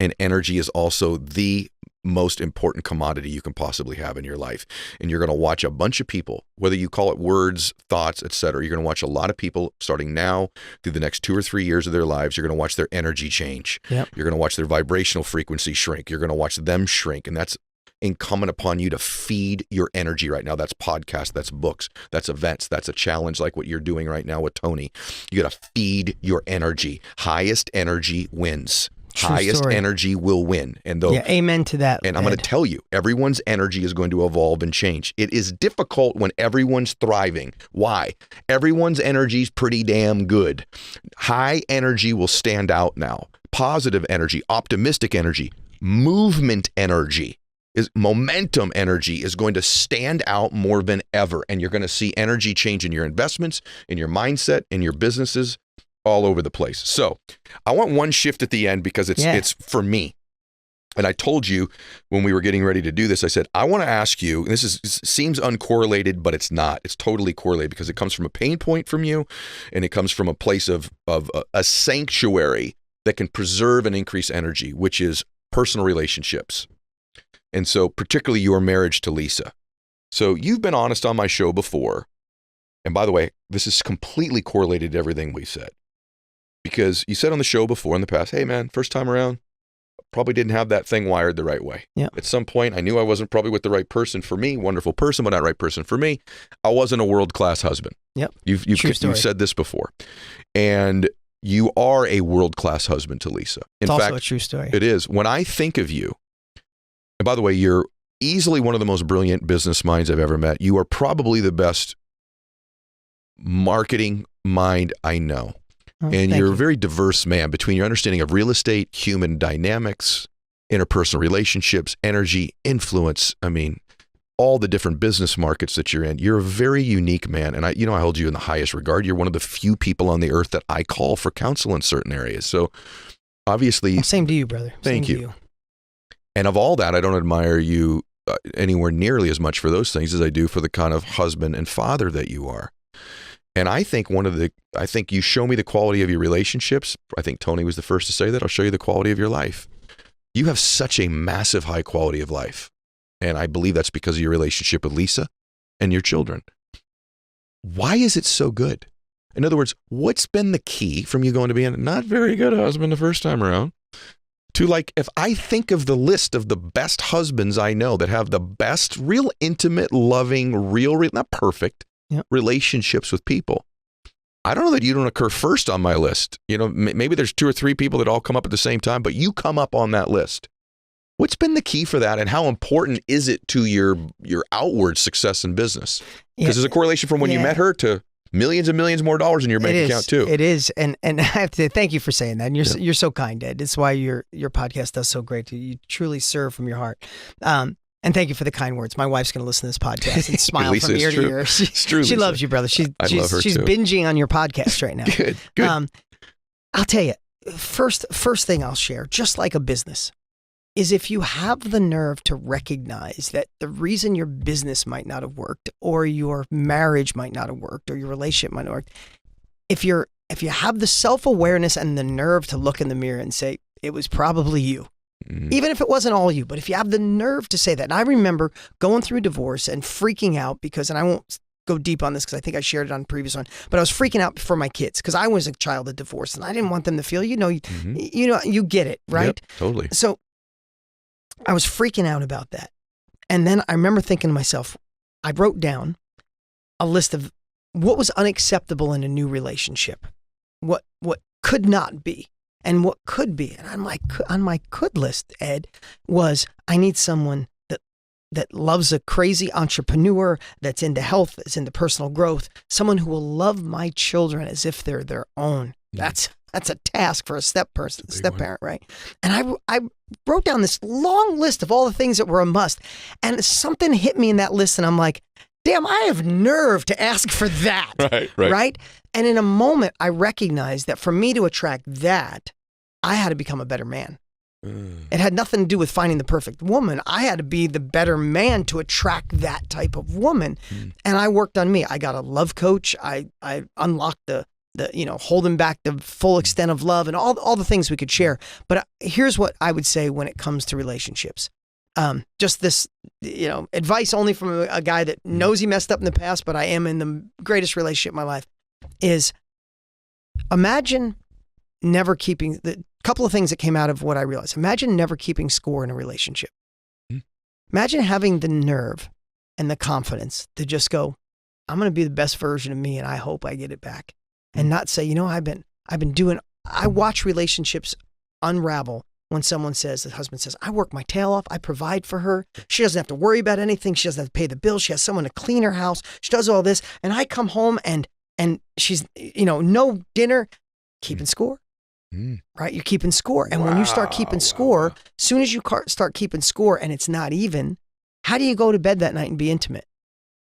And energy is also the most important commodity you can possibly have in your life. And you're going to watch a bunch of people, whether you call it words, thoughts, etc. You're going to watch a lot of people starting now through the next 2 or 3 years of their lives. You're going to watch their energy change. Yep. You're going to watch their vibrational frequency shrink. You're going to watch them shrink. And that's incumbent upon you to feed your energy right now. That's podcasts, that's books, that's events, that's a challenge like what you're doing right now with Tony. You got to feed your energy. Highest energy wins. Highest energy will win. And amen to that. And I'm going to tell you, everyone's energy is going to evolve and change. It is difficult when everyone's thriving. Why? Everyone's energy is pretty damn good. High energy will stand out now. Positive energy, optimistic energy, movement energy, momentum energy is going to stand out more than ever. And you're going to see energy change in your investments, in your mindset, in your businesses, all over the place. So I want one shift at the end because it's for me. And I told you when we were getting ready to do this, I said, I want to ask you, and this seems uncorrelated, but it's not. It's totally correlated because it comes from a pain point from you, and it comes from a place of a sanctuary that can preserve and increase energy, which is personal relationships. And so particularly your marriage to Lisa. So you've been honest on my show before. And by the way, this is completely correlated to everything we said. Because you said on the show before in the past, hey man, first time around, probably didn't have that thing wired the right way. Yeah. At some point, I knew I wasn't probably with the right person for me, wonderful person, but not right person for me. I wasn't a world-class husband. Yep. You've said this before. And you are a world-class husband to Lisa. In fact, also a true story. It is. When I think of you, and by the way, you're easily one of the most brilliant business minds I've ever met. You are probably the best marketing mind I know. And you're a very diverse man between your understanding of real estate, human dynamics, interpersonal relationships, energy, influence. I mean, all the different business markets that you're in. You're a very unique man. And I hold you in the highest regard. You're one of the few people on the earth that I call for counsel in certain areas. So obviously. Well, same to you, brother. Thank you. And of all that, I don't admire you anywhere nearly as much for those things as I do for the kind of husband and father that you are. And I think I think you show me the quality of your relationships. I think Tony was the first to say that. I'll show you the quality of your life. You have such a massive high quality of life. And I believe that's because of your relationship with Lisa and your children. Why is it so good? In other words, what's been the key from you going to being a not very good husband the first time around to, like, if I think of the list of the best husbands I know that have the best, real intimate, loving, real not perfect, relationships with people. I don't know that you don't occur first on my list. Maybe there's 2 or 3 people that all come up at the same time, but you come up on that list. What's been the key for that, and how important is it to your outward success in business? Because there's a correlation from when you met her to millions and millions more dollars in your bank account too. It is, and I have to thank you for saying that. And you're so kind, Ed. It's why your podcast does so great. You truly serve from your heart. And thank you for the kind words. My wife's going to listen to this podcast and smile from ear to ear. She loves you, brother. She's binging on your podcast right now. Good. I'll tell you, first thing I'll share, just like a business, is if you have the nerve to recognize that the reason your business might not have worked, or your marriage might not have worked, or your relationship might not have worked, if you have the self-awareness and the nerve to look in the mirror and say, it was probably you. Even if it wasn't all you, but if you have the nerve to say that. And I remember going through divorce and freaking out because, and I won't go deep on this because I think I shared it on the previous one, but I was freaking out for my kids because I was a child of divorce and I didn't want them to feel, you get it, right? Yep, totally. So I was freaking out about that. And then I remember thinking to myself, I wrote down a list of what was unacceptable in a new relationship, what could not be. And what could be, and on my could list, Ed, was I need someone that loves a crazy entrepreneur, that's into health, that's into personal growth, someone who will love my children as if they're their own. That's a task for a step parent, right? And I wrote down this long list of all the things that were a must, and something hit me in that list, and I'm like, damn, I have nerve to ask for that, right? And in a moment, I recognized that for me to attract that, I had to become a better man. It had nothing to do with finding the perfect woman. I had to be the better man to attract that type of woman. And I worked on me. I got a love coach. I unlocked the holding back the full extent of love and all the things we could share. But here's what I would say when it comes to relationships. Just this, advice only from a guy that knows he messed up in the past, but I am in the greatest relationship in my life, is imagine never keeping the couple of things that came out of what I realized. Imagine never keeping score in a relationship. Imagine having the nerve and the confidence to just go, I'm going to be the best version of me and I hope I get it back. And not say, I watch relationships unravel when the husband says, I work my tail off. I provide for her. She doesn't have to worry about anything. She doesn't have to pay the bills. She has someone to clean her house. She does all this. And I come home and she's, no dinner, keeping score. Right? You're keeping score. And when you start keeping score, as soon as you start keeping score and it's not even, how do you go to bed that night and be intimate?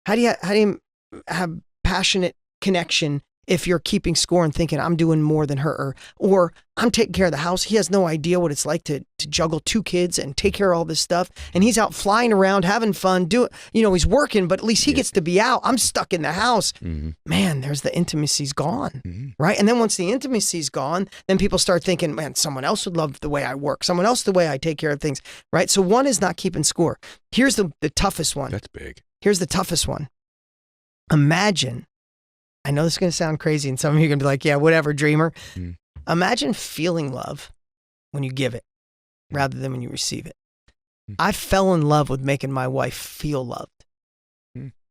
How do you have passionate connection if you're keeping score and thinking I'm doing more than her, or I'm taking care of the house? He has no idea what it's like to juggle 2 kids and take care of all this stuff. And he's out flying around, having fun, he's working, but at least he gets to be out. I'm stuck in the house. Man, there's the intimacy's gone, right? And then once the intimacy's gone, then people start thinking, man, someone else would love the way I work. Someone else the way I take care of things, right? So one is not keeping score. Here's the toughest one. That's big. Here's the toughest one. Imagine, I know this is going to sound crazy and some of you are going to be like, yeah, whatever, dreamer. Imagine feeling love when you give it rather than when you receive it. I fell in love with making my wife feel loved.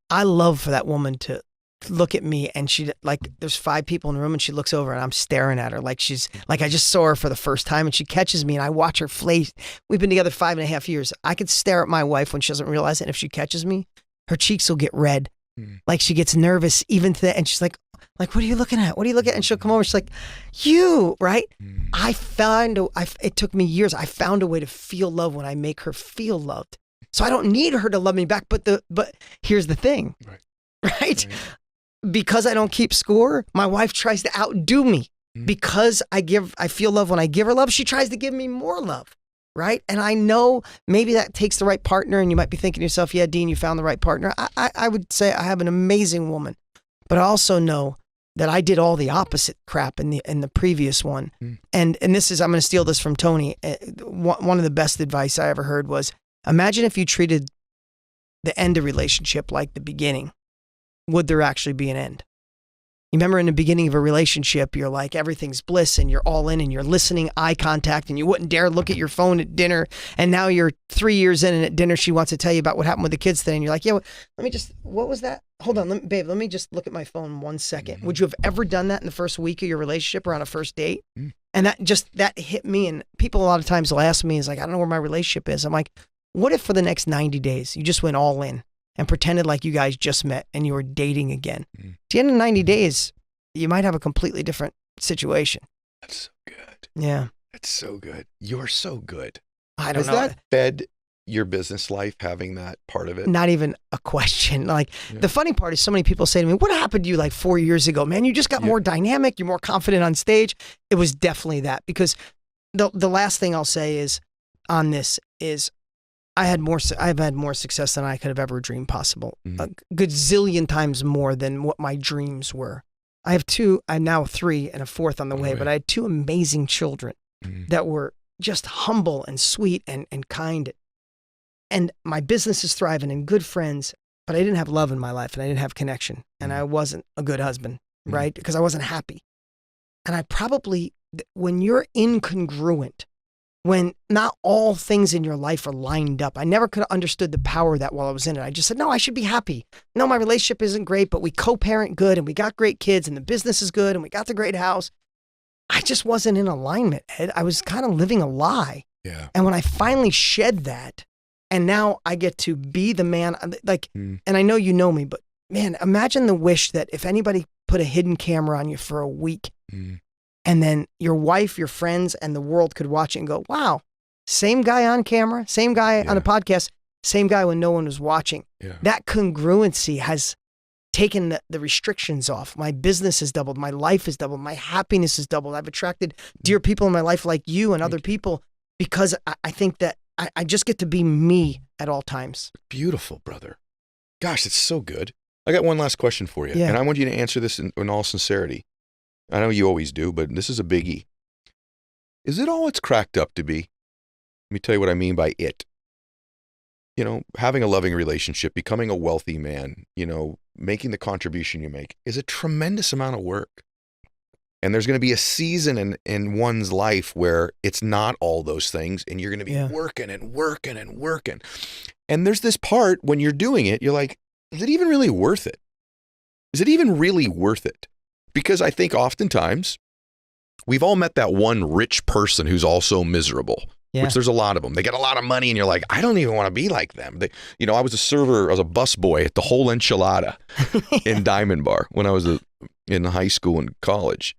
I love for that woman to look at me and she like, there's 5 people in the room and she looks over and I'm staring at her like she's like, I just saw her for the first time and she catches me and I watch her face. We've been together 5.5 years. I could stare at my wife when she doesn't realize it. And if she catches me, her cheeks will get red. Like she gets nervous even to that. And she's like, what are you looking at? What are you looking at? And she'll come over. She's like, you, right? It took me years. I found a way to feel love when I make her feel loved. So I don't need her to love me back. But here's the thing, right? Because I don't keep score, my wife tries to outdo me. Because I feel love when I give her love, she tries to give me more love, right? And I know maybe that takes the right partner, and you might be thinking to yourself, yeah, Dean, you found the right partner. I would say I have an amazing woman, but I also know that I did all the opposite crap in the previous one. And this is, I'm going to steal this from Tony. One of the best advice I ever heard was, imagine if you treated the end of relationship like the beginning. Would there actually be an end? You remember in the beginning of a relationship, you're like, everything's bliss and you're all in and you're listening, eye contact, and you wouldn't dare look at your phone at dinner. And now you're 3 years in and at dinner, she wants to tell you about what happened with the kids today. And you're like, yeah, what was that? Hold on, babe, let me just look at my phone 1 second. Would you have ever done that in the first week of your relationship or on a first date? And that hit me. And people a lot of times will ask me, is like, I don't know where my relationship is. I'm like, what if for the next 90 days, you just went all in and pretended like you guys just met and you were dating again? At the end of 90 days, you might have a completely different situation. That's so good. Yeah. That's so good. You're so good. I don't know. Has that fed your business life, having that part of it? Not even a question. The funny part is so many people say to me, what happened to you like 4 years ago? Man, you just got more dynamic. You're more confident on stage. It was definitely that, because the last thing I'll say is on this is I've had more success than I could have ever dreamed possible. A gazillion times more than what my dreams were. I have 2, I'm now 3 and a 4th on the way, but I had 2 amazing children that were just humble and sweet and kind. And my business is thriving and good friends, but I didn't have love in my life and I didn't have connection and I wasn't a good husband, right? Because I wasn't happy. And I probably, when you're incongruent, when not all things in your life are lined up, I never could have understood the power of that while I was in it. I just said, no, I should be happy. No, my relationship isn't great, but we co-parent good and we got great kids and the business is good and we got the great house. I just wasn't in alignment, Ed. I was kind of living a lie. Yeah. And when I finally shed that, and now I get to be the man, and I know you know me, but man, imagine the wish that if anybody put a hidden camera on you for a week, and then your wife, your friends, and the world could watch it and go, wow, same guy on camera, same guy on a podcast, same guy when no one was watching. Yeah. That congruency has taken the restrictions off. My business has doubled. My life has doubled. My happiness has doubled. I've attracted dear people in my life like you and other people because I think that I just get to be me at all times. Beautiful, brother. Gosh, it's so good. I got one last question for you, and I want you to answer this in all sincerity. I know you always do, but this is a biggie. Is it all it's cracked up to be? Let me tell you what I mean by it. You know, having a loving relationship, becoming a wealthy man, you know, making the contribution you make is a tremendous amount of work. And there's going to be a season in one's life where it's not all those things and you're going to be working and working and working. And there's this part when you're doing it, you're like, is it even really worth it? Is it even really worth it? Because I think oftentimes we've all met that one rich person who's also miserable, which there's a lot of them. They get a lot of money and you're like, I don't even want to be like them. I was a server, I was a busboy at the Whole Enchilada in Diamond Bar when I was in high school and college.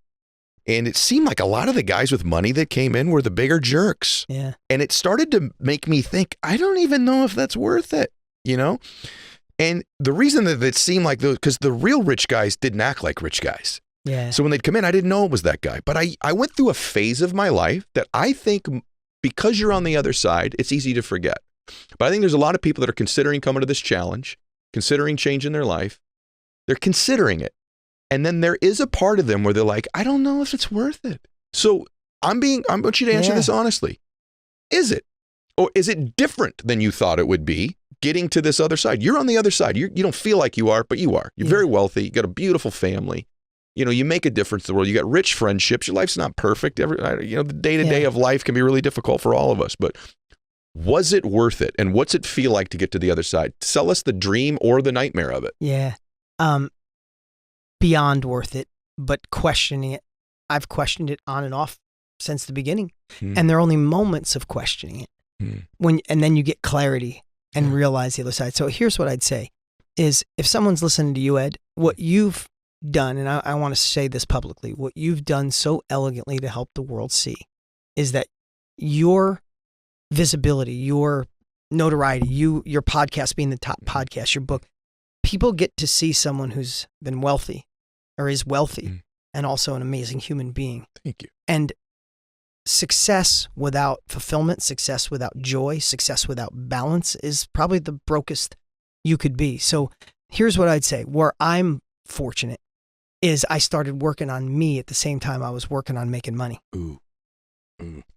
And it seemed like a lot of the guys with money that came in were the bigger jerks. Yeah. And it started to make me think, I don't even know if that's worth it, you know? And the reason that it seemed like those, because the real rich guys didn't act like rich guys. Yeah. So when they'd come in, I didn't know it was that guy. But I went through a phase of my life that I think because you're on the other side, it's easy to forget. But I think there's a lot of people that are considering coming to this challenge, considering changing their life. They're considering it. And then there is a part of them where they're like, I don't know if it's worth it. So I want you to answer this honestly. Is it? Or is it different than you thought it would be getting to this other side? You're on the other side. You don't feel like you are, but you are. You're very wealthy. You got a beautiful family. You know, you make a difference in the world. You got rich friendships. Your life's not perfect. The day-to-day of life can be really difficult for all of us. But was it worth it? And what's it feel like to get to the other side? Sell us the dream or the nightmare of it. Yeah. beyond worth it, but questioning it. I've questioned it on and off since the beginning. And there are only moments of questioning it. And then you get clarity and realize the other side. So here's what I'd say is if someone's listening to you, Ed, what you've done, and I want to say this publicly, what you've done so elegantly to help the world see is that your visibility, your notoriety, your podcast being the top podcast, your book, people get to see someone who's been wealthy or is wealthy and also an amazing human being. Thank you. And success without fulfillment, success without joy, success without balance is probably the brokest you could be. So here's what I'd say. Where I'm fortunate is I started working on me at the same time I was working on making money.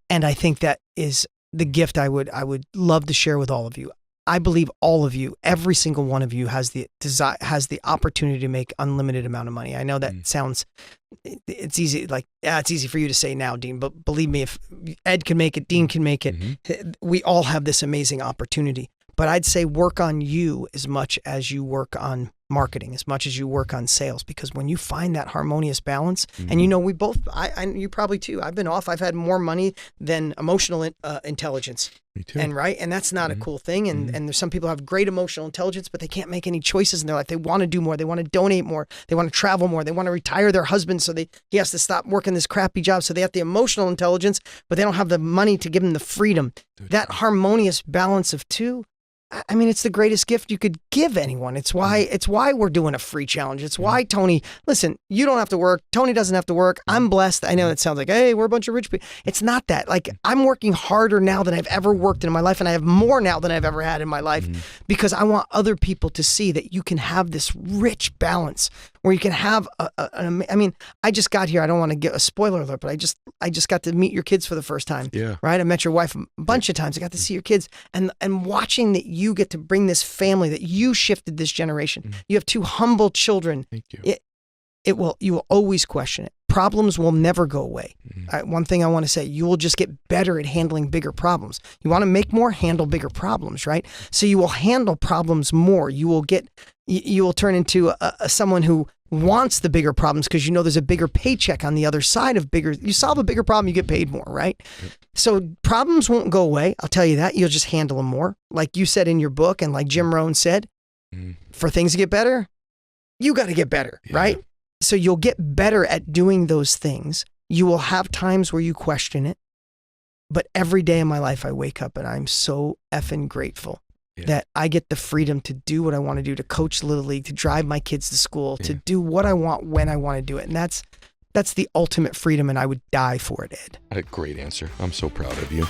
And I think that is the gift I would love to share with all of you. I believe all of you, every single one of you has the desire, has the opportunity to make unlimited amount of money. I know that sounds, it's easy, like, it's easy for you to say now, Dean, but believe me, if Ed can make it, Dean can make it, we all have this amazing opportunity. But I'd say work on you as much as you work on marketing, as much as you work on sales, because when you find that harmonious balance, and you know, we both, you probably too, I've been off, I've had more money than emotional intelligence. Me too. And that's not a cool thing. And there's some people who have great emotional intelligence, but they can't make any choices in their life. They want to do more. They want to donate more. They want to travel more. They want to retire their husband. So he has to stop working this crappy job. So they have the emotional intelligence, but they don't have the money to give them the freedom. That harmonious balance of two, I mean, it's the greatest gift you could give anyone. It's why we're doing a free challenge. It's why Tony, listen, you don't have to work. Tony doesn't have to work. I'm blessed. I know it sounds like, hey, we're a bunch of rich people. It's not that. Like, I'm working harder now than I've ever worked in my life. And I have more now than I've ever had in my life because I want other people to see that you can have this rich balance where you can have I mean, I just got here. I don't want to get a spoiler alert, but I just got to meet your kids for the first time. Yeah. Right. I met your wife a bunch of times. I got to see your kids and watching that you get to bring this family, that you shifted this generation. You have two humble children. Thank you. You will always question it. Problems will never go away. One thing I want to say, you will just get better at handling bigger problems. You want to make more, handle bigger problems, right? So you will handle problems more. You will turn into someone who wants the bigger problems because you know there's a bigger paycheck on the other side of bigger. You solve a bigger problem, you get paid more, right? Yep. So problems won't go away. I'll tell you that. You'll just handle them more. Like you said in your book and like Jim Rohn said, for things to get better, you got to get better, right? So you'll get better at doing those things. You will have times where you question it. But every day in my life, I wake up and I'm so effing grateful that I get the freedom to do what I want to do, to coach Little League, to drive my kids to school, to do what I want when I want to do it. And that's the ultimate freedom, and I would die for it, Ed. A great answer. I'm so proud of you.